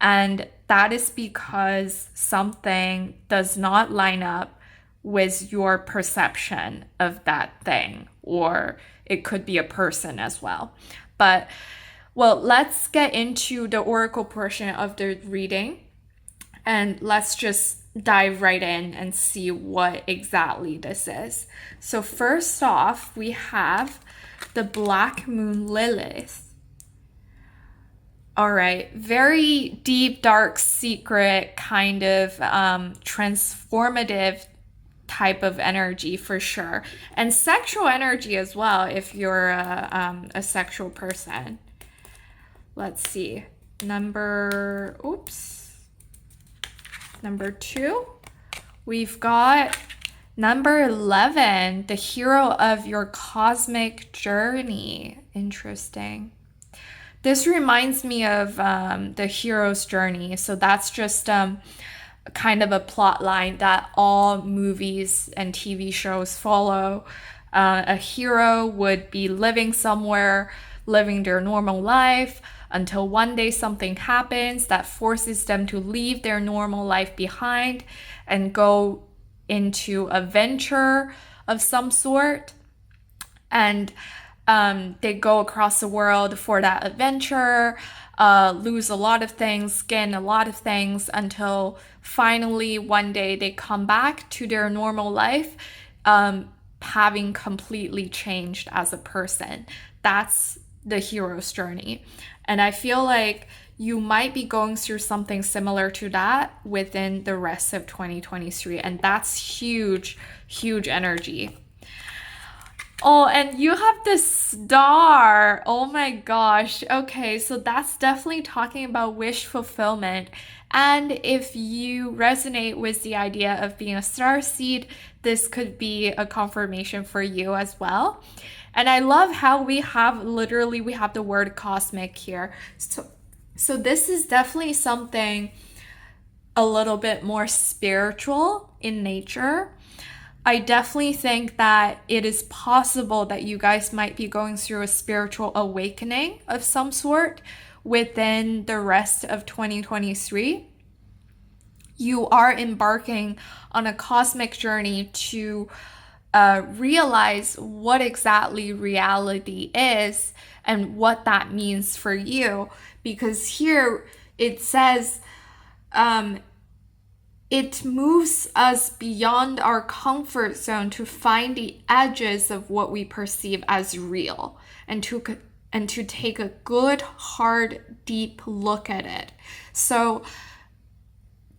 Speaker 1: And that is because something does not line up with your perception of that thing, or it could be a person as well. But, well, let's get into the oracle portion of the reading, and let's just dive right in and see what exactly this is. So first off, we have the Black Moon Lilith. All right, very deep, dark, secret kind of transformative type of energy for sure. And sexual energy as well if you're a sexual person. Let's see. Number 2, we've got number 11, the hero of your cosmic journey. Interesting. This reminds me of the hero's journey. So that's just kind of a plot line that all movies and TV shows follow. A hero would be living somewhere, living their normal life, until one day something happens that forces them to leave their normal life behind and go into a venture of some sort. And they go across the world for that adventure, lose a lot of things, gain a lot of things, until finally one day they come back to their normal life, having completely changed as a person. That's the hero's journey. And I feel like you might be going through something similar to that within the rest of 2023. And that's huge, huge energy. Oh, and you have the star. Oh my gosh. Okay, so that's definitely talking about wish fulfillment. And if you resonate with the idea of being a star seed, this could be a confirmation for you as well. And I love how we have the word cosmic here. So this is definitely something a little bit more spiritual in nature. I definitely think that it is possible that you guys might be going through a spiritual awakening of some sort within the rest of 2023. You are embarking on a cosmic journey to realize what exactly reality is and what that means for you. Because here it says, it moves us beyond our comfort zone to find the edges of what we perceive as real, and to take a good, hard, deep look at it. So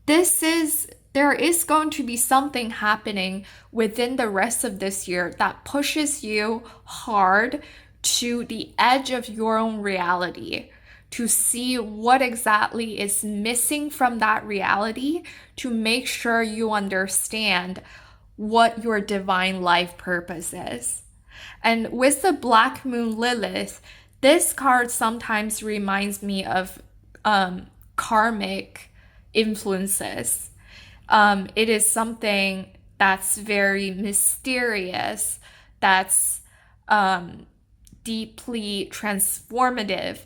Speaker 1: there is going to be something happening within the rest of this year that pushes you hard to the edge of your own reality, to see what exactly is missing from that reality, to make sure you understand what your divine life purpose is. And with the Black Moon Lilith, this card sometimes reminds me of karmic influences. It is something that's very mysterious, that's deeply transformative.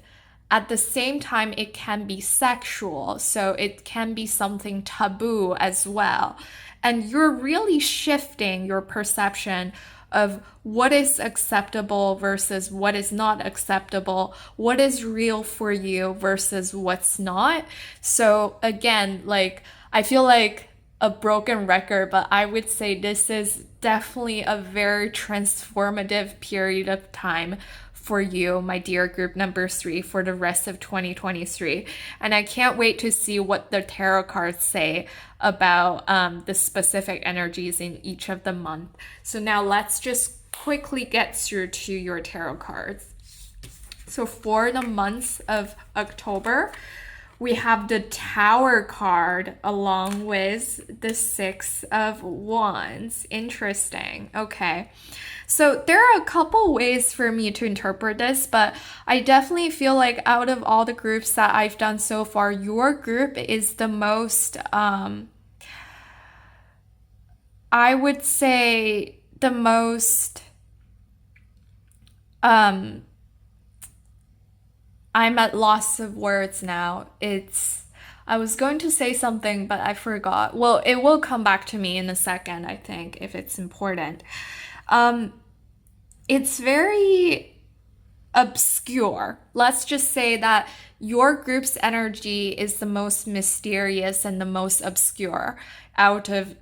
Speaker 1: At the same time, it can be sexual, so it can be something taboo as well. And you're really shifting your perception of what is acceptable versus what is not acceptable, what is real for you versus what's not. So again, like, I feel like a broken record, but I would say this is definitely a very transformative period of time for you, my dear group number 3, for the rest of 2023. And I can't wait to see what the tarot cards say about the specific energies in each of the month. So now let's just quickly get through to your tarot cards. So for the months of October, we have the Tower card along with the Six of Wands. Interesting. Okay. So there are a couple ways for me to interpret this, but I definitely feel like out of all the groups that I've done so far, your group is the most, I would say the most, I'm at loss of words now. I was going to say something, but I forgot. Well, it will come back to me in a second, I think, if it's important. It's very obscure. Let's just say that your group's energy is the most mysterious and the most obscure out of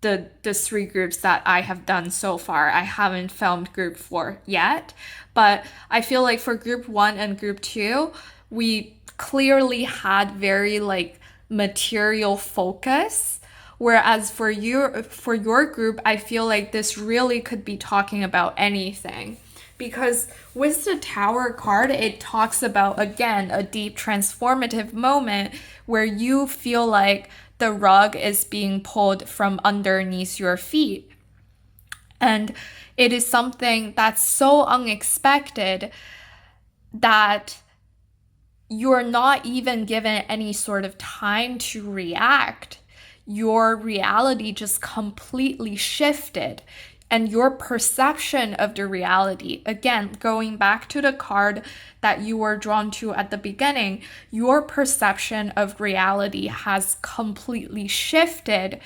Speaker 1: the 3 groups that I have done so far. I haven't filmed group 4 yet, but I feel like for group 1 and group 2, we clearly had very like material focus. Whereas for your group, I feel like this really could be talking about anything. Because with the Tower card, it talks about, again, a deep transformative moment where you feel like the rug is being pulled from underneath your feet. And it is something that's so unexpected that you're not even given any sort of time to react. Your reality just completely shifted. And your perception of the reality, again, going back to the card that you were drawn to at the beginning, your perception of reality has completely shifted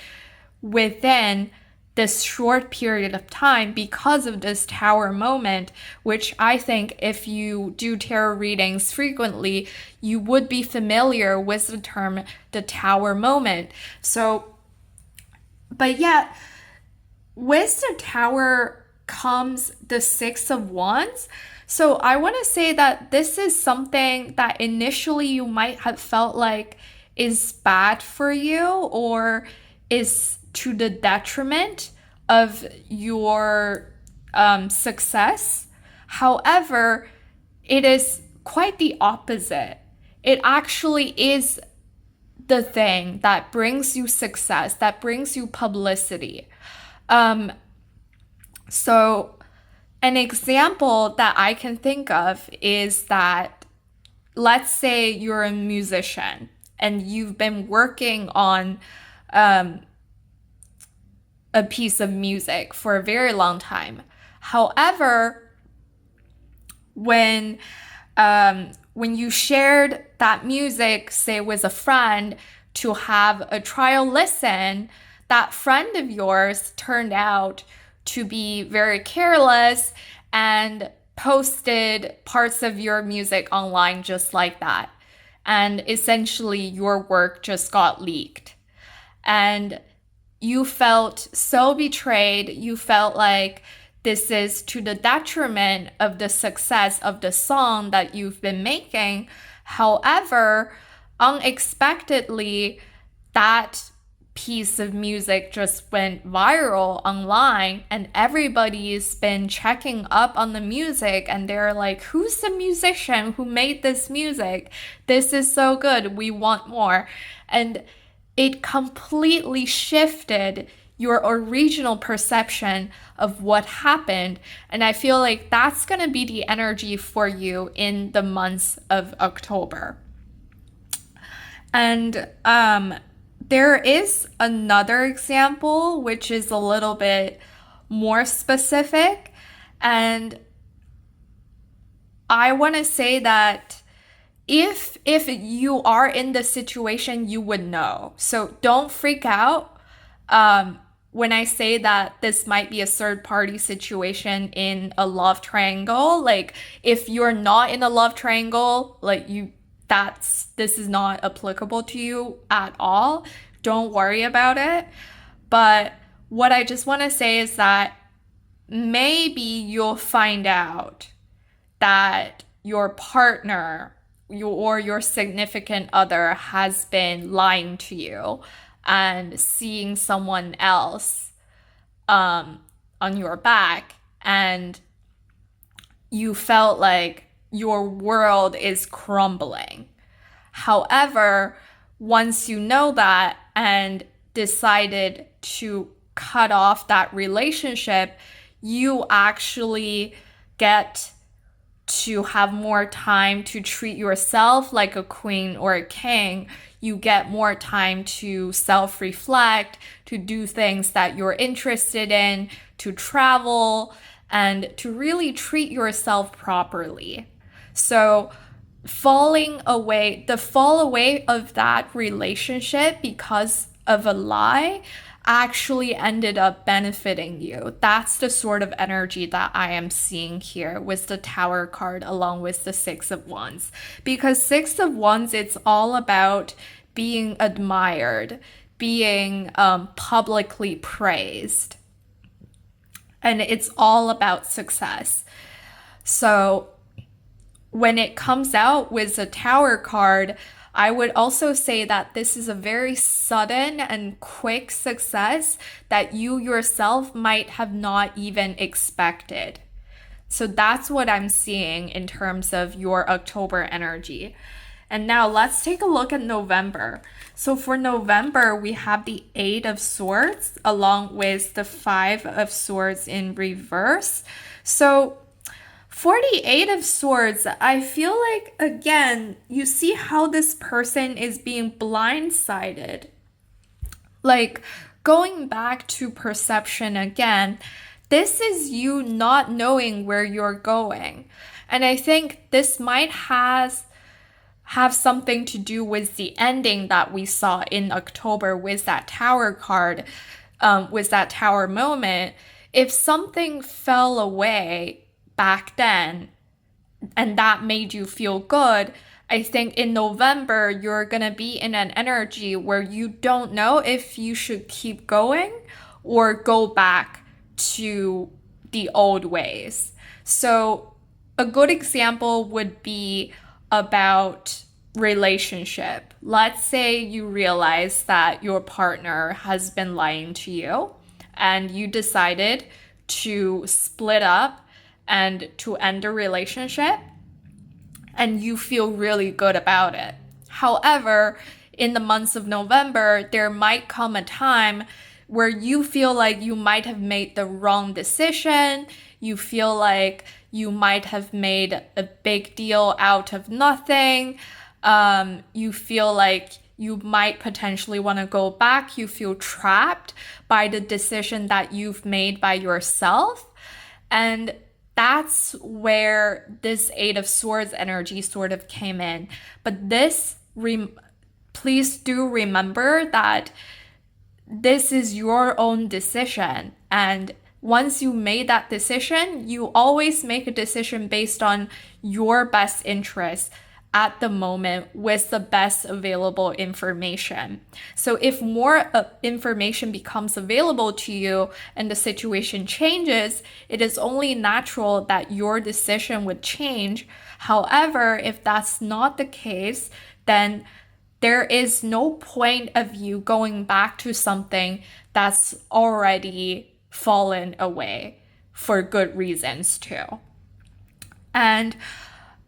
Speaker 1: within this short period of time because of this Tower moment, which I think if you do tarot readings frequently, you would be familiar with the term the Tower moment. So, but yet, with the Tower comes the Six of Wands. So I want to say that this is something that initially you might have felt like is bad for you or is to the detriment of your success. However, it is quite the opposite. It actually is the thing that brings you success, that brings you publicity. So an example that I can think of is that, let's say you're a musician and you've been working on a piece of music for a very long time. However, when you shared that music, say with a friend, to have a trial listen, that friend of yours turned out to be very careless and posted parts of your music online just like that. And essentially your work just got leaked. And you felt so betrayed. You felt like this is to the detriment of the success of the song that you've been making. However, unexpectedly, that piece of music just went viral online and everybody's been checking up on the music and they're like, who's the musician who made this music? This is so good. We want more. And it completely shifted your original perception of what happened. And I feel like that's going to be the energy for you in the months of October. And there is another example, which is a little bit more specific. And I want to say that if you are in the situation, you would know. So don't freak out. when I say that this might be a third party situation in a love triangle, like if you're not in a love triangle, like this is not applicable to you at all. Don't worry about it. But what I just want to say is that maybe you'll find out that your partner or your significant other has been lying to you and seeing someone else on your back, and you felt like your world is crumbling. However, once you know that and decided to cut off that relationship, you actually get to have more time to treat yourself like a queen or a king. You get more time to self-reflect, to do things that you're interested in, to travel, and to really treat yourself properly. So the fall away of that relationship because of a lie actually ended up benefiting you. That's the sort of energy that I am seeing here with the Tower card along with the Six of Wands. Because Six of Wands, it's all about being admired, being publicly praised. And it's all about success. So when it comes out with the Tower card, I would also say that this is a very sudden and quick success that you yourself might have not even expected. So that's what I'm seeing in terms of your October energy. And now let's take a look at November. So for November, we have the Eight of Swords along with the Five of Swords in reverse. So for the Eight of Swords, I feel like, again, you see how this person is being blindsided. Like, going back to perception again, this is you not knowing where you're going. And I think this might have something to do with the ending that we saw in October with that Tower card, with that Tower moment. If something fell away back then and that made you feel good, I think in November you're gonna be in an energy where you don't know if you should keep going or go back to the old ways. So a good example would be about relationship. Let's say you realize that your partner has been lying to you and you decided to split up and to end a relationship, and you feel really good about it. However, in the months of November, there might come a time where you feel like you might have made the wrong decision. You feel like you might have made a big deal out of nothing. You feel like you might potentially want to go back. You feel trapped by the decision that you've made by yourself. And that's where this Eight of Swords energy sort of came in. But please do remember that this is your own decision. And once you made that decision, you always make a decision based on your best interest at the moment with the best available information. So if more information becomes available to you and the situation changes, it is only natural that your decision would change. However, if that's not the case, then there is no point of you going back to something that's already fallen away for good reasons too. And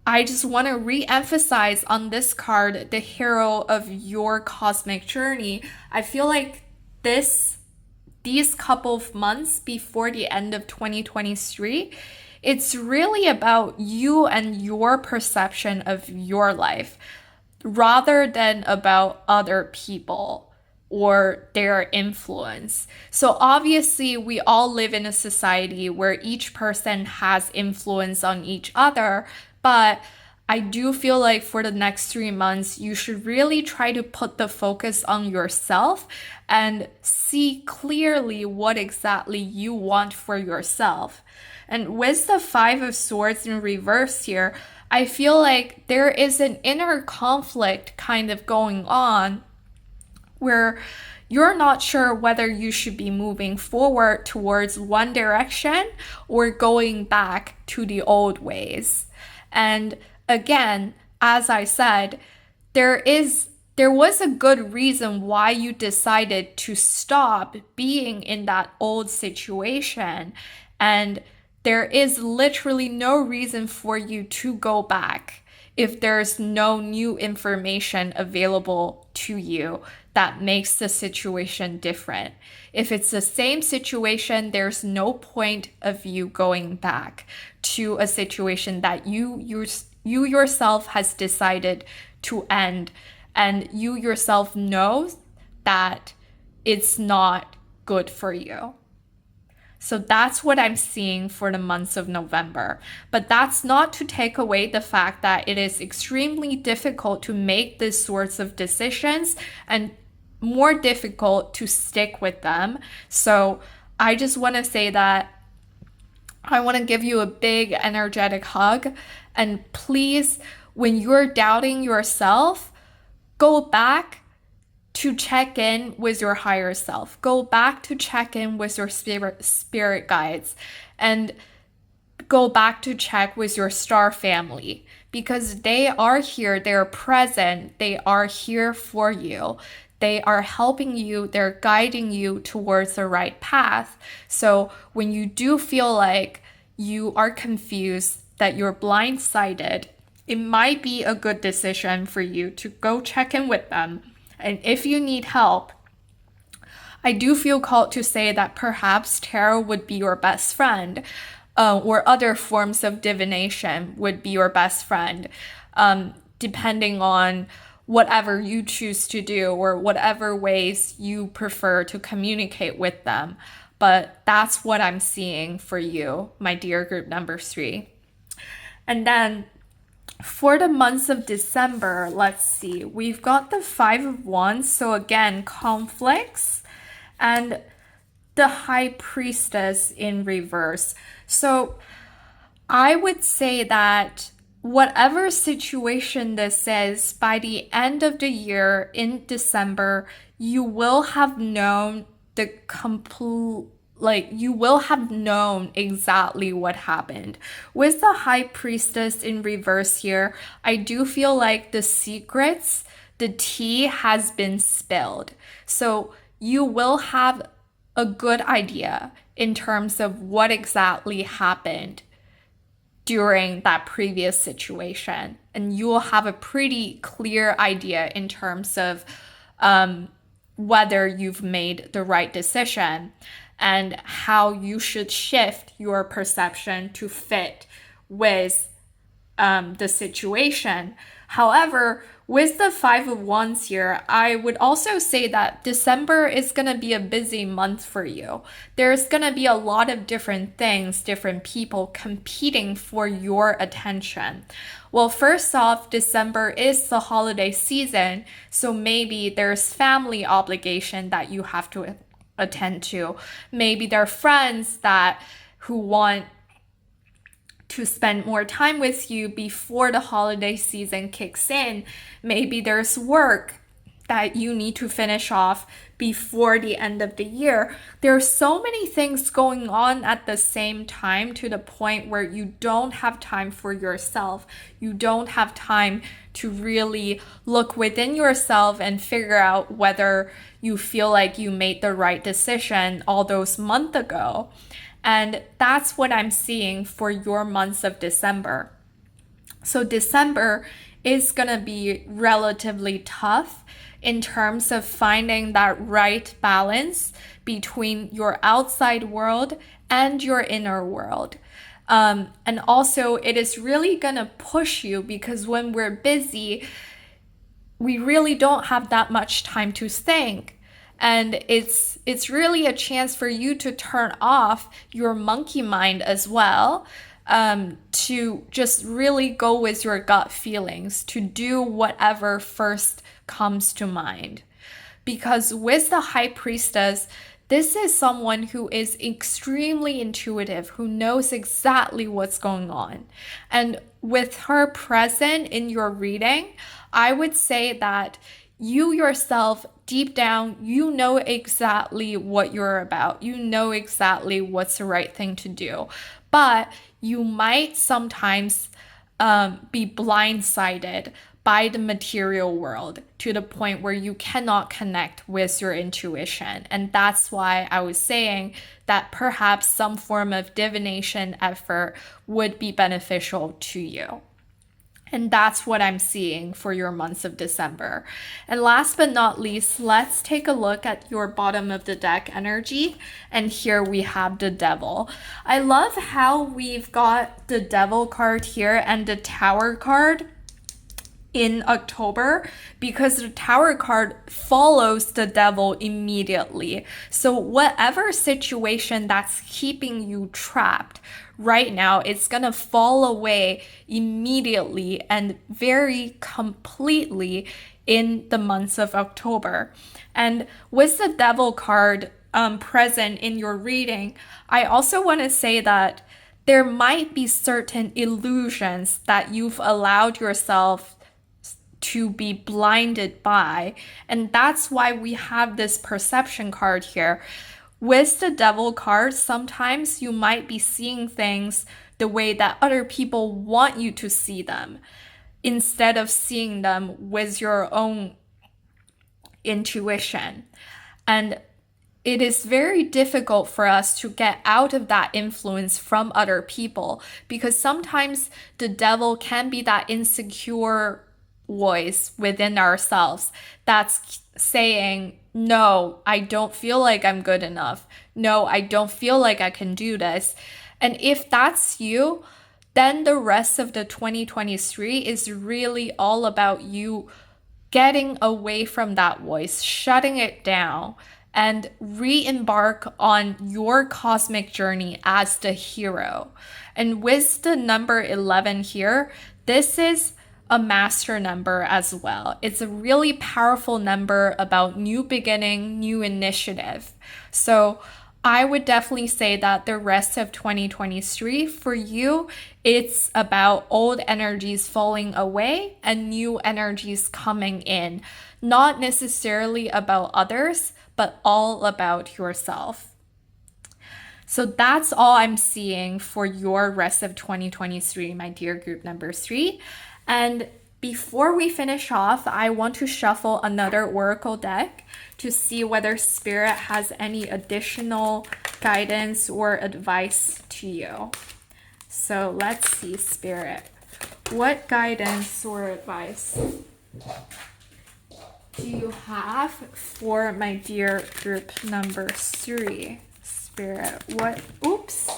Speaker 1: I just want to re-emphasize on this card, the hero of your cosmic journey. I feel like these couple of months before the end of 2023, it's really about you and your perception of your life rather than about other people or their influence. So obviously we all live in a society where each person has influence on each other, but I do feel like for the next 3 months, you should really try to put the focus on yourself and see clearly what exactly you want for yourself. And with the Five of Swords in reverse here, I feel like there is an inner conflict kind of going on where you're not sure whether you should be moving forward towards one direction or going back to the old ways. And again, as I said, there was a good reason why you decided to stop being in that old situation. And there is literally no reason for you to go back if there's no new information available to you that makes the situation different. If it's the same situation, there's no point of you going back to a situation that you yourself has decided to end, and you yourself know that it's not good for you. So that's what I'm seeing for the months of November. But that's not to take away the fact that it is extremely difficult to make these sorts of decisions and more difficult to stick with them. So I just want to say that I want to give you a big energetic hug. And please, when you're doubting yourself, go back to check in with your higher self. Go back to check in with your spirit guides, and go back to check with your star family, because they are here, they're present, they are here for you. They are helping you, they're guiding you towards the right path. So when you do feel like you are confused, that you're blindsided, it might be a good decision for you to go check in with them. And if you need help, I do feel called to say that perhaps tarot would be your best friend, or other forms of divination would be your best friend, depending on whatever you choose to do or whatever ways you prefer to communicate with them. But that's what I'm seeing for you, my dear group number 3. And then for the months of December, let's see, we've got the Five of Wands. So again, conflicts, and the High Priestess in reverse. So I would say that whatever situation this is, by the end of the year in December, you will have known the complete, you will have known exactly what happened. With the High Priestess in reverse here, I do feel like the secrets, the tea has been spilled. So you will have a good idea in terms of what exactly happened during that previous situation. And you will have a pretty clear idea in terms of whether you've made the right decision and how you should shift your perception to fit with the situation. However, with the Five of Wands here, I would also say that December is going to be a busy month for you. There's going to be a lot of different things, different people competing for your attention. Well, first off, December is the holiday season, so maybe there's family obligation that you have to attend to. Maybe there are friends who want to spend more time with you before the holiday season kicks in. Maybe there's work that you need to finish off before the end of the year. There are so many things going on at the same time, to the point where you don't have time for yourself. You don't have time to really look within yourself and figure out whether you feel like you made the right decision all those months ago. And that's what I'm seeing for your months of December. So December is going to be relatively tough in terms of finding that right balance between your outside world and your inner world. And also, it is really going to push you, because when we're busy, we really don't have that much time to think. And it's really a chance for you to turn off your monkey mind as well, to just really go with your gut feelings, to do whatever first comes to mind. Because with the High Priestess, this is someone who is extremely intuitive, who knows exactly what's going on. And with her present in your reading, I would say that you yourself, deep down, you know exactly what you're about. You know exactly what's the right thing to do. But you might sometimes be blindsided by the material world to the point where you cannot connect with your intuition. And that's why I was saying that perhaps some form of divination effort would be beneficial to you. And that's what I'm seeing for your months of December. And last but not least, let's take a look at your bottom of the deck energy. And here we have the Devil. I love how we've got the Devil card here and the Tower card in October, because the Tower card follows the Devil immediately. So whatever situation that's keeping you trapped right now, it's gonna fall away immediately and very completely in the months of October. And with the Devil card present in your reading, I also want to say that there might be certain illusions that you've allowed yourself to be blinded by. And that's why we have this perception card here. With the Devil card, sometimes you might be seeing things the way that other people want you to see them, instead of seeing them with your own intuition. And it is very difficult for us to get out of that influence from other people, because sometimes the Devil can be that insecure voice within ourselves that's saying, no, I don't feel like I'm good enough. No, I don't feel like I can do this. And if that's you, then the rest of the 2023 is really all about you getting away from that voice, shutting it down, and re-embark on your cosmic journey as the hero. And with the number 11 here, this is a master number as well. It's a really powerful number about new beginning, new initiative. So I would definitely say that the rest of 2023 for you, it's about old energies falling away and new energies coming in. Not necessarily about others, but all about yourself. So that's all I'm seeing for your rest of 2023, my dear group number 3. And before we finish off, I want to shuffle another oracle deck to see whether Spirit has any additional guidance or advice to you. So let's see, Spirit. What guidance or advice do you have for my dear group number 3? Spirit, let's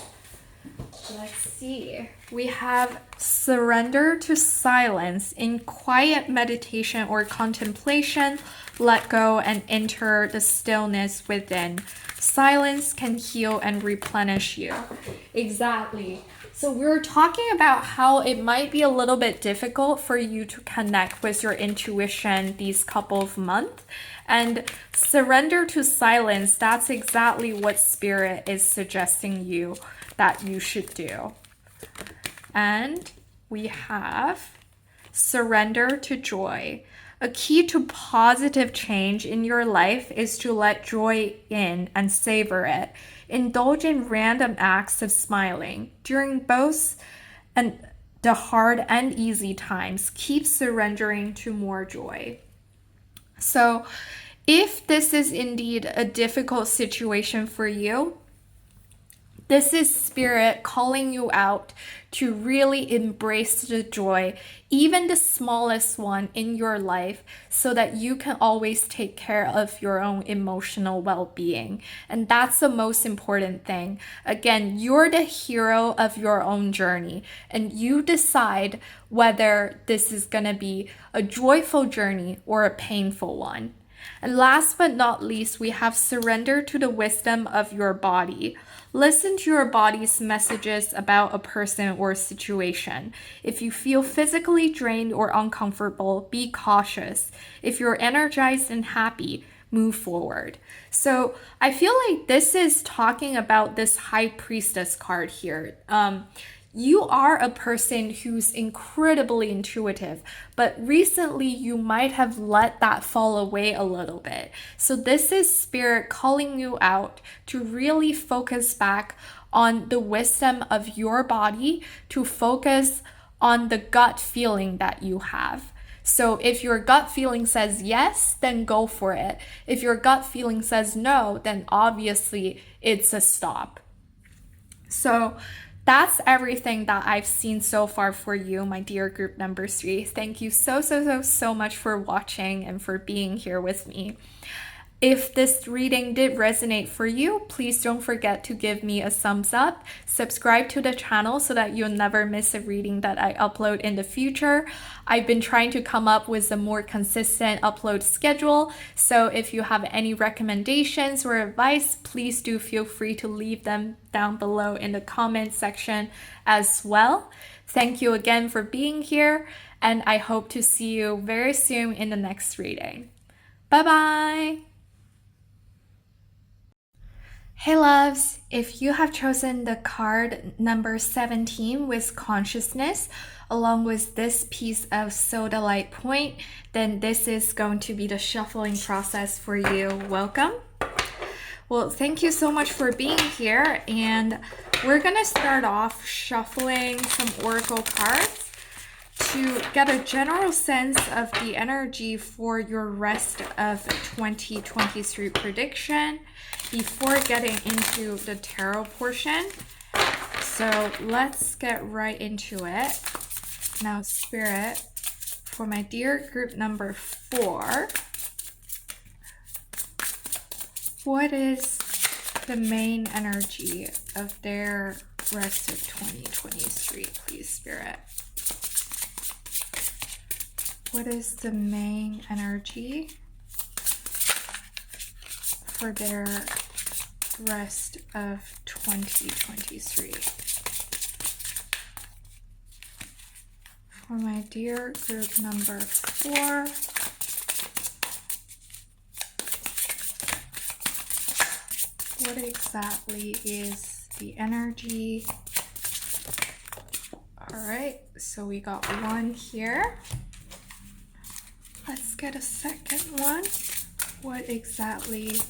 Speaker 1: see. We have surrender to silence. In quiet meditation or contemplation, let go and enter the stillness within. Silence can heal and replenish you. Exactly. So we're talking about how it might be a little bit difficult for you to connect with your intuition these couple of months. And surrender to silence, that's exactly what Spirit is suggesting you that you should do. And we have surrender to joy. A key to positive change in your life is to let joy in and savor it. Indulge in random acts of smiling. During both and the hard and easy times, keep surrendering to more joy. So if this is indeed a difficult situation for you, this is Spirit calling you out to really embrace the joy, even the smallest one in your life, so that you can always take care of your own emotional well-being. And that's the most important thing. Again, you're the hero of your own journey, and you decide whether this is going to be a joyful journey or a painful one. And last but not least, we have surrender to the wisdom of your body. Listen to your body's messages about a person or situation. If you feel physically drained or uncomfortable, be cautious. If you're energized and happy, move forward. So I feel like this is talking about this High Priestess card here. You are a person who's incredibly intuitive, but recently you might have let that fall away a little bit. So this is Spirit calling you out to really focus back on the wisdom of your body, to focus on the gut feeling that you have. So if your gut feeling says yes, then go for it. If your gut feeling says no, then obviously it's a stop. So that's everything that I've seen so far for you, my dear group number 3. Thank you so much for watching and for being here with me. If this reading did resonate for you, please don't forget to give me a thumbs up, subscribe to the channel so that you'll never miss a reading that I upload in the future. I've been trying to come up with a more consistent upload schedule, so if you have any recommendations or advice, please do feel free to leave them down below in the comment section as well. Thank you again for being here, and I hope to see you very soon in the next reading. Bye-bye! Hey loves, if you have chosen the card number 17 with consciousness, along with this piece of soda light point, then this is going to be the shuffling process for you. Welcome. Well, thank you so much for being here, and we're gonna start off shuffling some oracle cards to get a general sense of the energy for your rest of 2023 prediction before getting into the tarot portion. So let's get right into it. Now, Spirit, for my dear group number 4, what is the main energy of their rest of 2023, please, Spirit? What is the main energy for their rest of 2023? For my dear group number 4, what exactly is the energy? All right, so we got 1 here. Let's get a second one. What exactly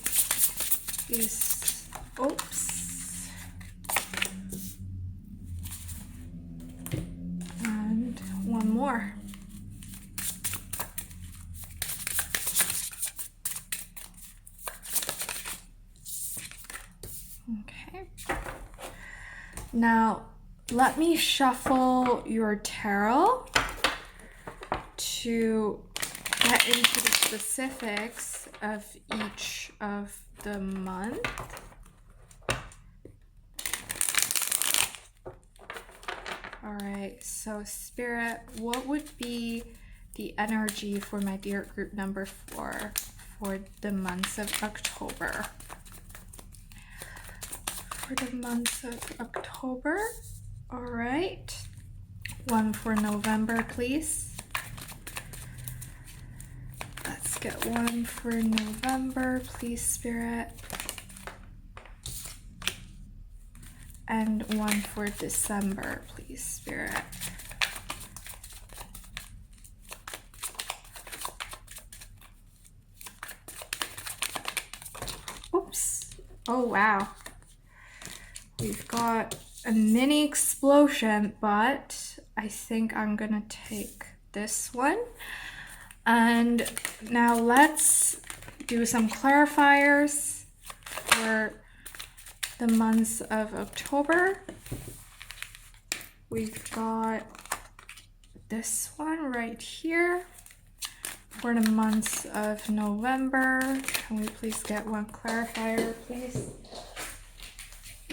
Speaker 1: is, oops. And 1 more. Okay. Now, let me shuffle your tarot to get into the specifics of each of the month. All right, so Spirit, what would be the energy for my dear group number 4 for the months of October? For the months of October, all right. 1 for November, please. Let's get 1 for November, please, Spirit. And 1 for December, please, Spirit. Oops. Oh, wow. We've got a mini explosion, but I think I'm gonna take this one. And now let's do some clarifiers for the months of October. We've got this one right here. For the months of November, can we please get 1 clarifier, please?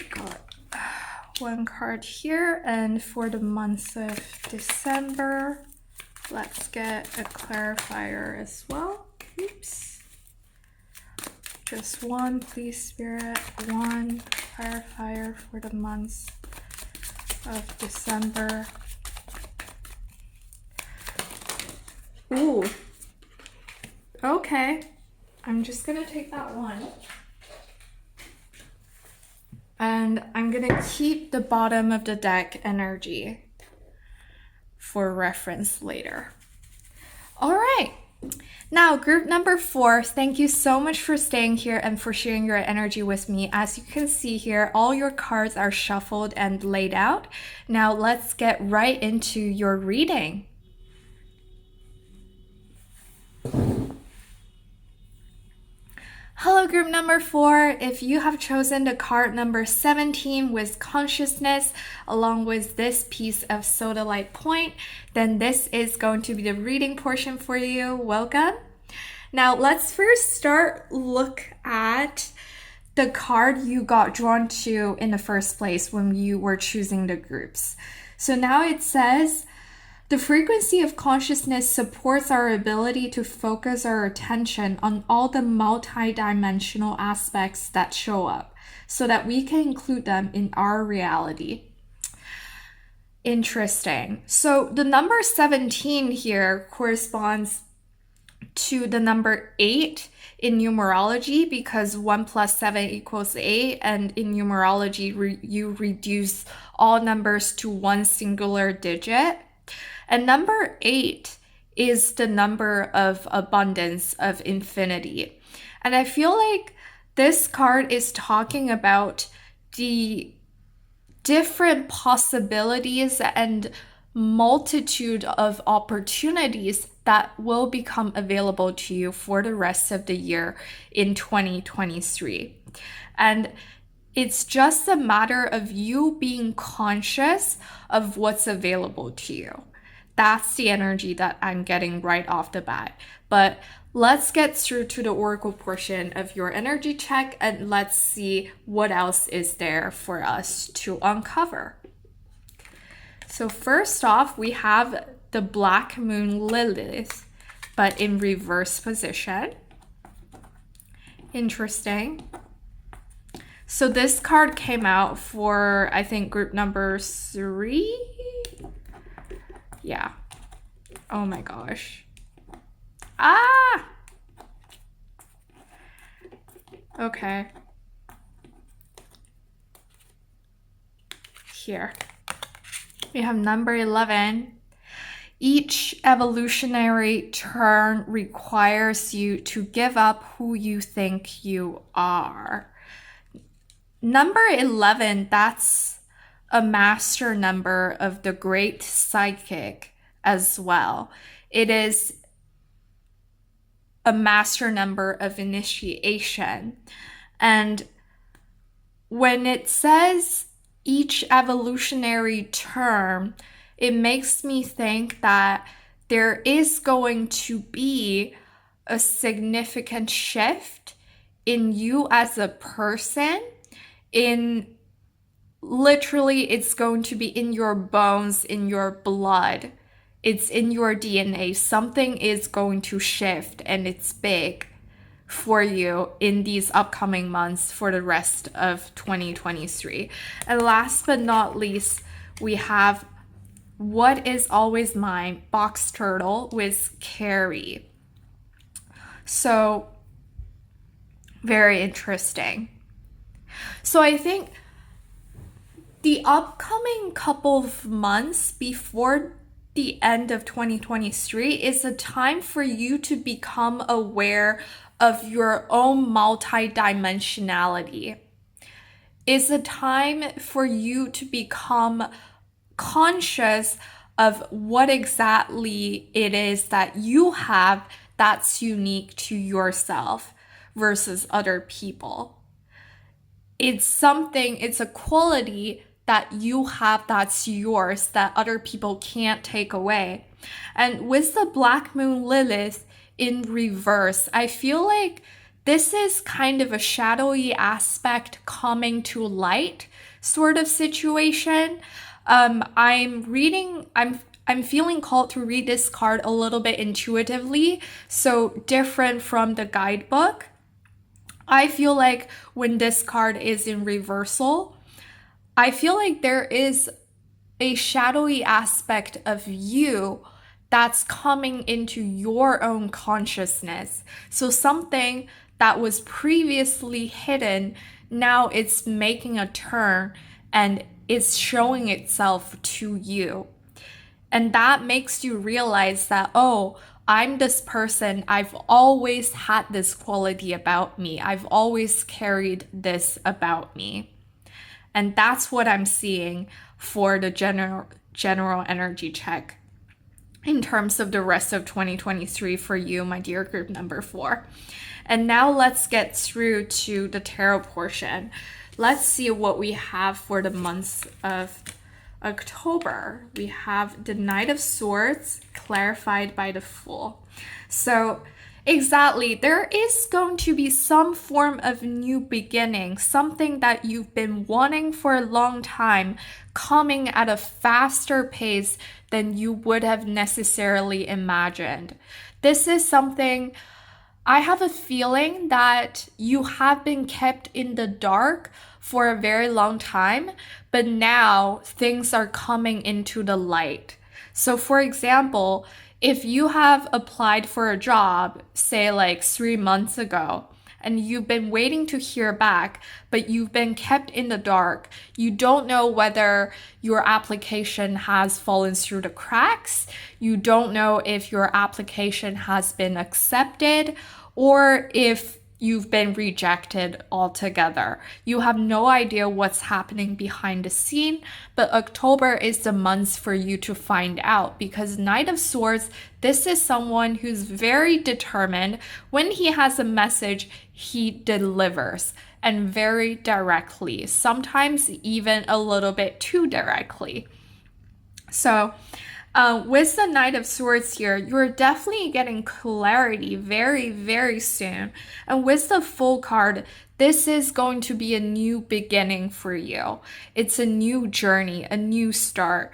Speaker 1: Got 1 card here. And for the months of December, let's get a clarifier as well. Oops. Just 1, please, Spirit. 1. Clarifier for the months of December. Ooh. Okay. I'm just gonna take that one. And I'm gonna keep the bottom of the deck energy for reference later. All right. Now, group number 4, thank you so much for staying here and for sharing your energy with me. As you can see here, all your cards are shuffled and laid out. Now, let's get right into your reading. Hello, group number 4. If you have chosen the card number 17 with consciousness, along with this piece of sodalite point, then this is going to be the reading portion for you. Welcome. Now, let's first look at the card you got drawn to in the first place when you were choosing the groups. So now it says, the frequency of consciousness supports our ability to focus our attention on all the multidimensional aspects that show up so that we can include them in our reality. Interesting. So the number 17 here corresponds to the number 8 in numerology, because 1 plus 7 equals 8, and in numerology you reduce all numbers to one singular digit. And number 8 is the number of abundance, of infinity. And I feel like this card is talking about the different possibilities and multitude of opportunities that will become available to you for the rest of the year in 2023. And it's just a matter of you being conscious of what's available to you. That's the energy that I'm getting right off the bat. But let's get through to the oracle portion of your energy check and let's see what else is there for us to uncover. So first off, we have the Black Moon Lilith, but in reverse position. Interesting. So this card came out for, I think, group number 3. Yeah. Oh my gosh. Ah! Okay. Here. We have number 11. Each evolutionary turn requires you to give up who you think you are. Number 11, that's a master number of the great psychic as well. It is a master number of initiation. And when it says each evolutionary term, it makes me think that there is going to be a significant shift in you as a person. Literally, it's going to be in your bones, in your blood. It's in your DNA. Something is going to shift, and it's big for you in these upcoming months for the rest of 2023. And last but not least, we have What Is Always Mine, Box Turtle with Carrie. So, very interesting. So I think the upcoming couple of months before the end of 2023 is a time for you to become aware of your own multidimensionality. It's a time for you to become conscious of what exactly it is that you have that's unique to yourself versus other people. It's a quality that you have that's yours that other people can't take away. And with the Black Moon Lilith in reverse, I feel like this is kind of a shadowy aspect coming to light sort of situation. I'm feeling called to read this card a little bit intuitively, so different from the guidebook. I feel like when this card is in reversal, I feel like there is a shadowy aspect of you that's coming into your own consciousness. So something that was previously hidden, now it's making a turn and it's showing itself to you. And that makes you realize that, oh, I'm this person. I've always had this quality about me. I've always carried this about me. And that's what I'm seeing for the general energy check in terms of the rest of 2023 for you, my dear group number 4. And now let's get through to the tarot portion. Let's see what we have for the months of October. We have the Knight of Swords clarified by the Fool. So exactly, there is going to be some form of new beginning, something that you've been wanting for a long time, coming at a faster pace than you would have necessarily imagined. This is something, I have a feeling that you have been kept in the dark for a very long time, but now things are coming into the light. So for example, if you have applied for a job, say like 3 months ago, and you've been waiting to hear back, but you've been kept in the dark, you don't know whether your application has fallen through the cracks, you don't know if your application has been accepted, or if you've been rejected altogether. You have no idea what's happening behind the scene, but October is the month for you to find out, because Knight of Swords, this is someone who's very determined. When he has a message, he delivers, and very directly, sometimes even a little bit too directly. So with the Knight of Swords here, you're definitely getting clarity very, very soon. And with the Fool card, this is going to be a new beginning for you. It's a new journey, a new start,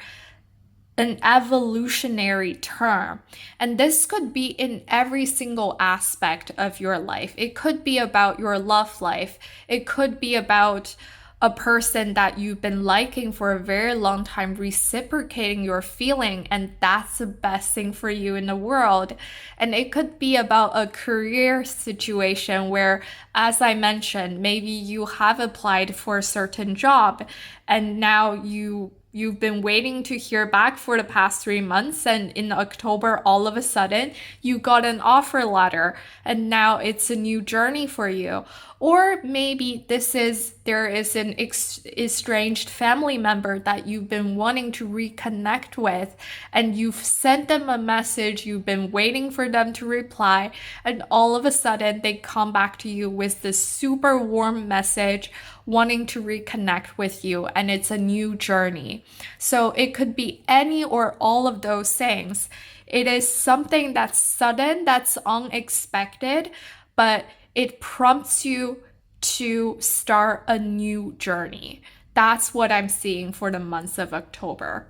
Speaker 1: an evolutionary term. And this could be in every single aspect of your life. It could be about your love life. It could be about a person that you've been liking for a very long time, reciprocating your feeling, and that's the best thing for you in the world. And it could be about a career situation where, as I mentioned, maybe you have applied for a certain job and now you've been waiting to hear back for the past 3 months, and in October, all of a sudden, you got an offer letter, and now it's a new journey for you. Or maybe there is an estranged family member that you've been wanting to reconnect with, and you've sent them a message, you've been waiting for them to reply, and all of a sudden, they come back to you with this super warm message wanting to reconnect with you, and it's a new journey. So it could be any or all of those things. It is something that's sudden, that's unexpected, but it prompts you to start a new journey. That's what I'm seeing for the months of October.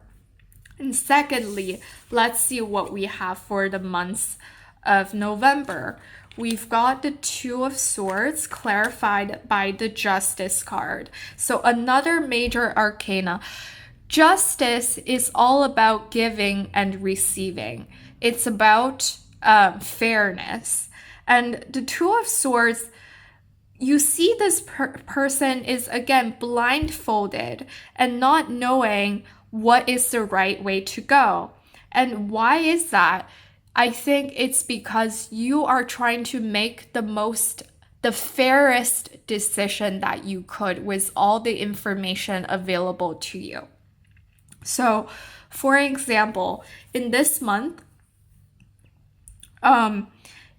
Speaker 1: And secondly, let's see what we have for the months of November. We've got the Two of Swords clarified by the Justice card. So another major arcana. Justice is all about giving and receiving. It's about fairness. And the Two of Swords, you see this person is, again, blindfolded and not knowing what is the right way to go. And why is that? I think it's because you are trying to make the fairest decision that you could with all the information available to you. So, for example, in this month,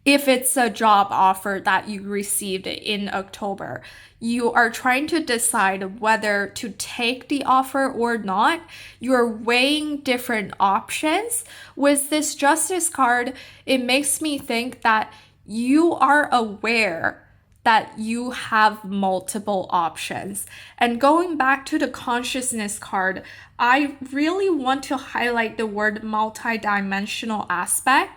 Speaker 1: if it's a job offer that you received in October, you are trying to decide whether to take the offer or not. You're weighing different options. With this Justice card, it makes me think that you are aware that you have multiple options. And going back to the consciousness card, I really want to highlight the word multidimensional aspect.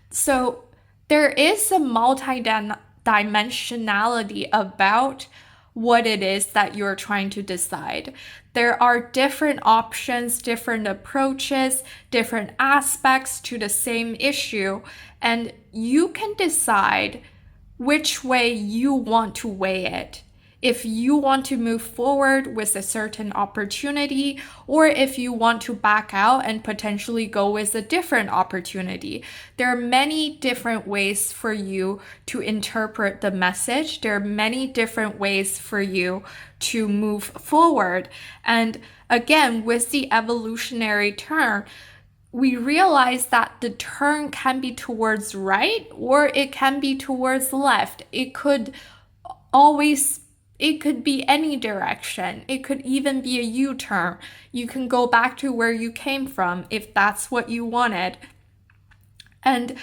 Speaker 1: So there is a multidimensional dimensionality about what it is that you're trying to decide. There are different options, different approaches, different aspects to the same issue, and you can decide which way you want to weigh it. If you want to move forward with a certain opportunity, or if you want to back out and potentially go with a different opportunity. There are many different ways for you to interpret the message. There are many different ways for you to move forward. And again, with the evolutionary turn, we realize that the turn can be towards right or it can be towards left. It could be any direction. It could even be a U-turn. You can go back to where you came from if that's what you wanted. And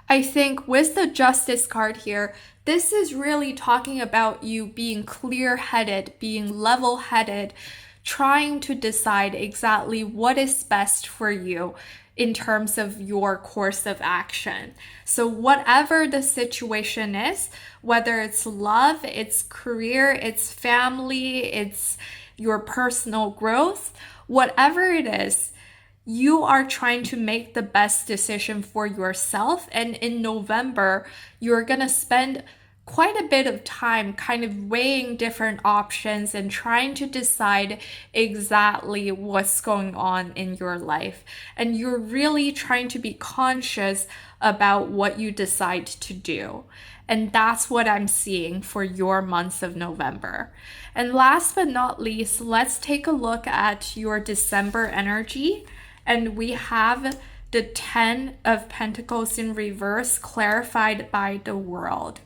Speaker 1: I think with the Justice card here, this is really talking about you being clear-headed, being level-headed, trying to decide exactly what is best for you in terms of your course of action. So whatever the situation is, whether it's love, it's career, it's family, it's your personal growth, whatever it is, you are trying to make the best decision for yourself. And in November, you're going to spend quite a bit of time kind of weighing different options and trying to decide exactly what's going on in your life. And you're really trying to be conscious about what you decide to do. And that's what I'm seeing for your months of November. And last but not least, let's take a look at your December energy. And we have the 10 of Pentacles in reverse, clarified by the World.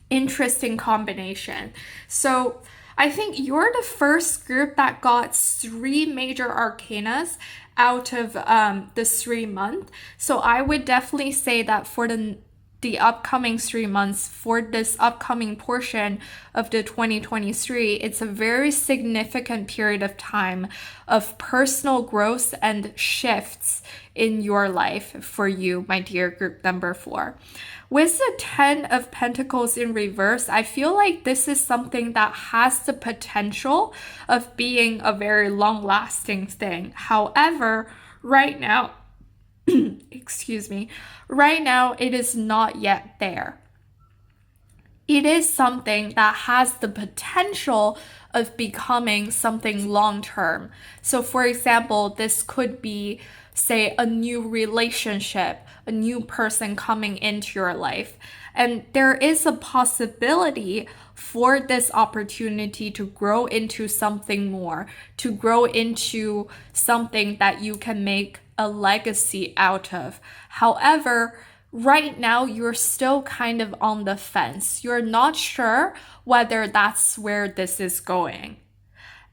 Speaker 1: Interesting combination. So I think you're the first group that got 3 major arcanas out of the 3 month. So I would definitely say that for the upcoming 3 months, for this upcoming portion of the 2023, it's a very significant period of time of personal growth and shifts in your life for you, my dear group number 4. With the 10 of Pentacles in reverse, I feel like this is something that has the potential of being a very long-lasting thing. However, right now, right now it is not yet there. It is something that has the potential of becoming something long-term. So for example, this could be, say, a new relationship, a new person coming into your life. And there is a possibility for this opportunity to grow into something more, to grow into something that you can make a legacy out of. However, right now you're still kind of on the fence. You're not sure whether that's where this is going.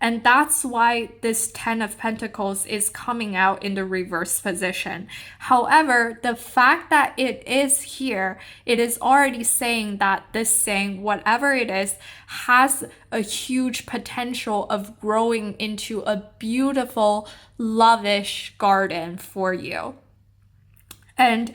Speaker 1: And that's why this 10 of Pentacles is coming out in the reverse position. However, the fact that it is here, it is already saying that this thing, whatever it is, has a huge potential of growing into a beautiful, lavish garden for you. And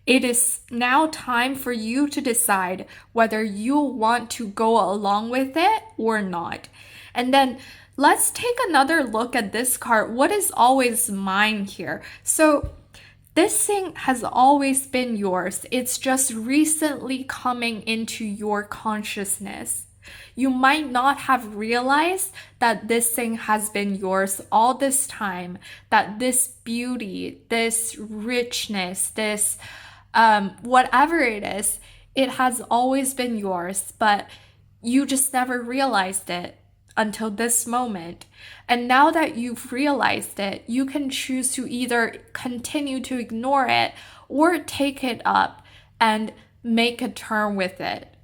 Speaker 1: it is now time for you to decide whether you want to go along with it or not. And then let's take another look at this card. What is always mine here? So this thing has always been yours. It's just recently coming into your consciousness. You might not have realized that this thing has been yours all this time, that this beauty, this richness, this whatever it is, it has always been yours, but you just never realized it until this moment. And now that you've realized it, you can choose to either continue to ignore it or take it up and make a turn with it.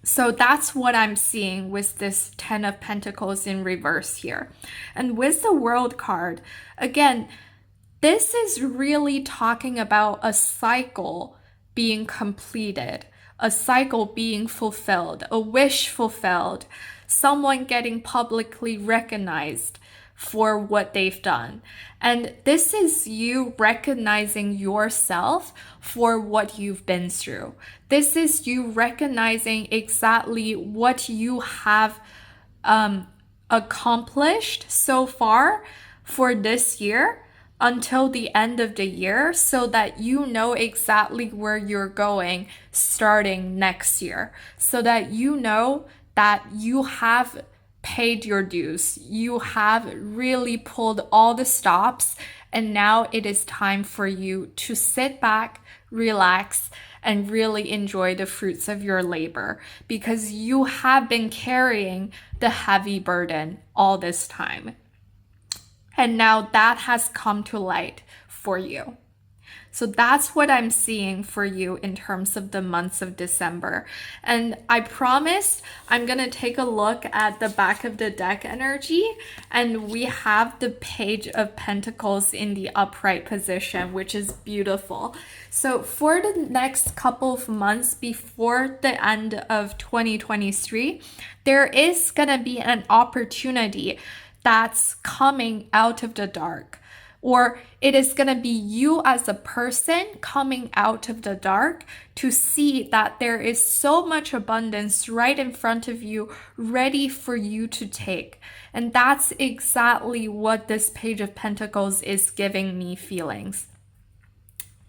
Speaker 1: So that's what I'm seeing with this 10 of Pentacles in reverse here. And with the World card, again, this is really talking about a cycle being completed, a cycle being fulfilled, a wish fulfilled, someone getting publicly recognized for what they've done. And this is you recognizing yourself for what you've been through. This is you recognizing exactly what you have accomplished so far for this year until the end of the year, so that you know exactly where you're going starting next year, so that you know that you have paid your dues. You have really pulled all the stops, and now it is time for you to sit back, relax, and really enjoy the fruits of your labor, because you have been carrying the heavy burden all this time. And now that has come to light for you. So that's what I'm seeing for you in terms of the months of December. And I promise I'm going to take a look at the back of the deck energy, and we have the Page of Pentacles in the upright position, which is beautiful. So for the next couple of months before the end of 2023, there is going to be an opportunity that's coming out of the dark. Or it is going to be you as a person coming out of the dark to see that there is so much abundance right in front of you, ready for you to take. And that's exactly what this Page of Pentacles is giving me feelings.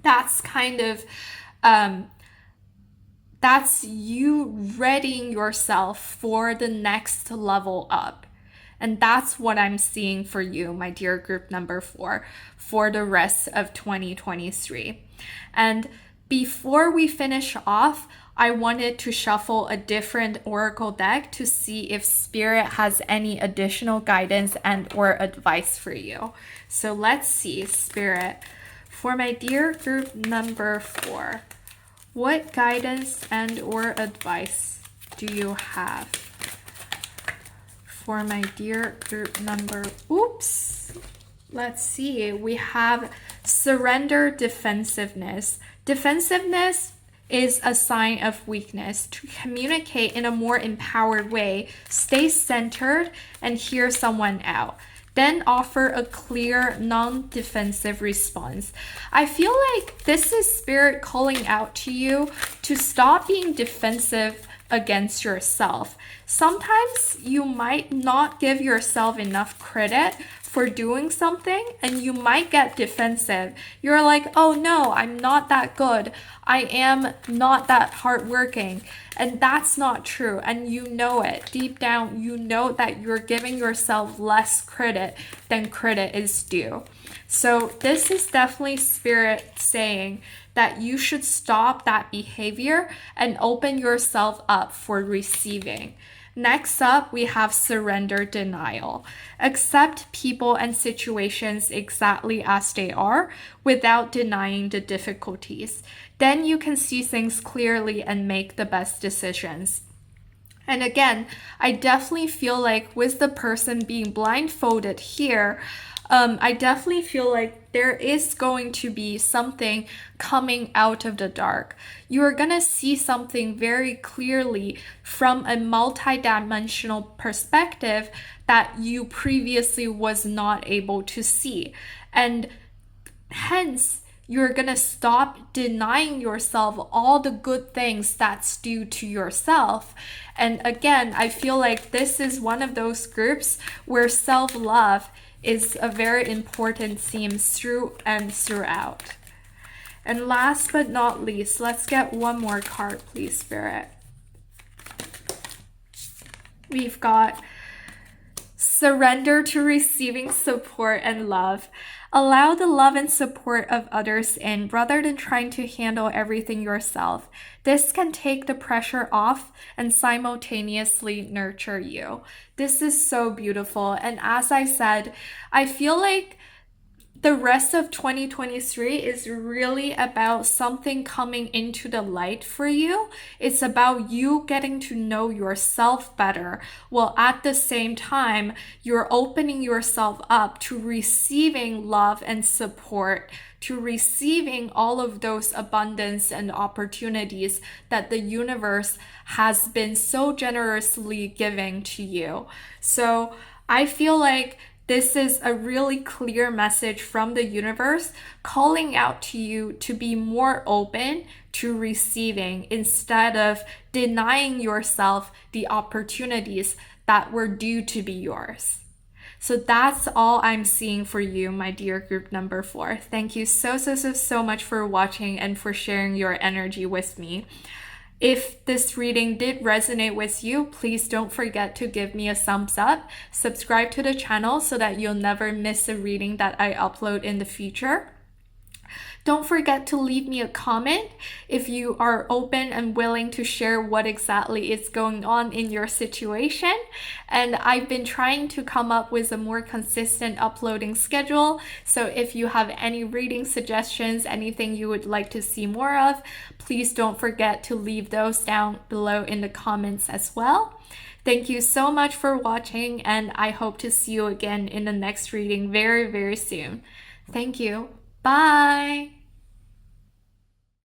Speaker 1: That's kind of, that's you readying yourself for the next level up. And that's what I'm seeing for you, my dear group number 4, for the rest of 2023. And before we finish off, I wanted to shuffle a different oracle deck to see if Spirit has any additional guidance and or advice for you. So let's see, Spirit, for my dear group number 4, what guidance and or advice do you have? For my dear group number, let's see, we have surrender defensiveness. Defensiveness is a sign of weakness. To communicate in a more empowered way, stay centered and hear someone out. Then offer a clear, non-defensive response. I feel like this is Spirit calling out to you to stop being defensive against yourself. Sometimes you might not give yourself enough credit for doing something, and you might get defensive. You're like, oh no, I'm not that good. I am not that hardworking. And that's not true. And you know it. Deep down, you know that you're giving yourself less credit than credit is due. So this is definitely Spirit saying that you should stop that behavior and open yourself up for receiving. Next up, we have surrender denial. Accept people and situations exactly as they are without denying the difficulties. Then you can see things clearly and make the best decisions. And again, I definitely feel like with the person being blindfolded here, I definitely feel like there is going to be something coming out of the dark. You are going to see something very clearly from a multidimensional perspective that you previously was not able to see. And hence, you're going to stop denying yourself all the good things that's due to yourself. And again, I feel like this is one of those groups where self-love is a very important theme through and throughout. And last but not least, let's get one more card, please, Spirit. We've got surrender to receiving support and love. Allow the love and support of others in rather than trying to handle everything yourself. This can take the pressure off and simultaneously nurture you. This is so beautiful. And as I said, I feel like the rest of 2023 is really about something coming into the light for you. It's about you getting to know yourself better, while at the same time, you're opening yourself up to receiving love and support, to receiving all of those abundance and opportunities that the universe has been so generously giving to you. So I feel like This is a really clear message from the universe calling out to you to be more open to receiving instead of denying yourself the opportunities that were due to be yours. So that's all I'm seeing for you, my dear group number 4. Thank you so much for watching and for sharing your energy with me. If this reading did resonate with you, please don't forget to give me a thumbs up, subscribe to the channel so that you'll never miss a reading that I upload in the future. Don't forget to leave me a comment if you are open and willing to share what exactly is going on in your situation. And I've been trying to come up with a more consistent uploading schedule. So if you have any reading suggestions, anything you would like to see more of, please don't forget to leave those down below in the comments as well. Thank you so much for watching, and I hope to see you again in the next reading very soon. Thank you. Bye!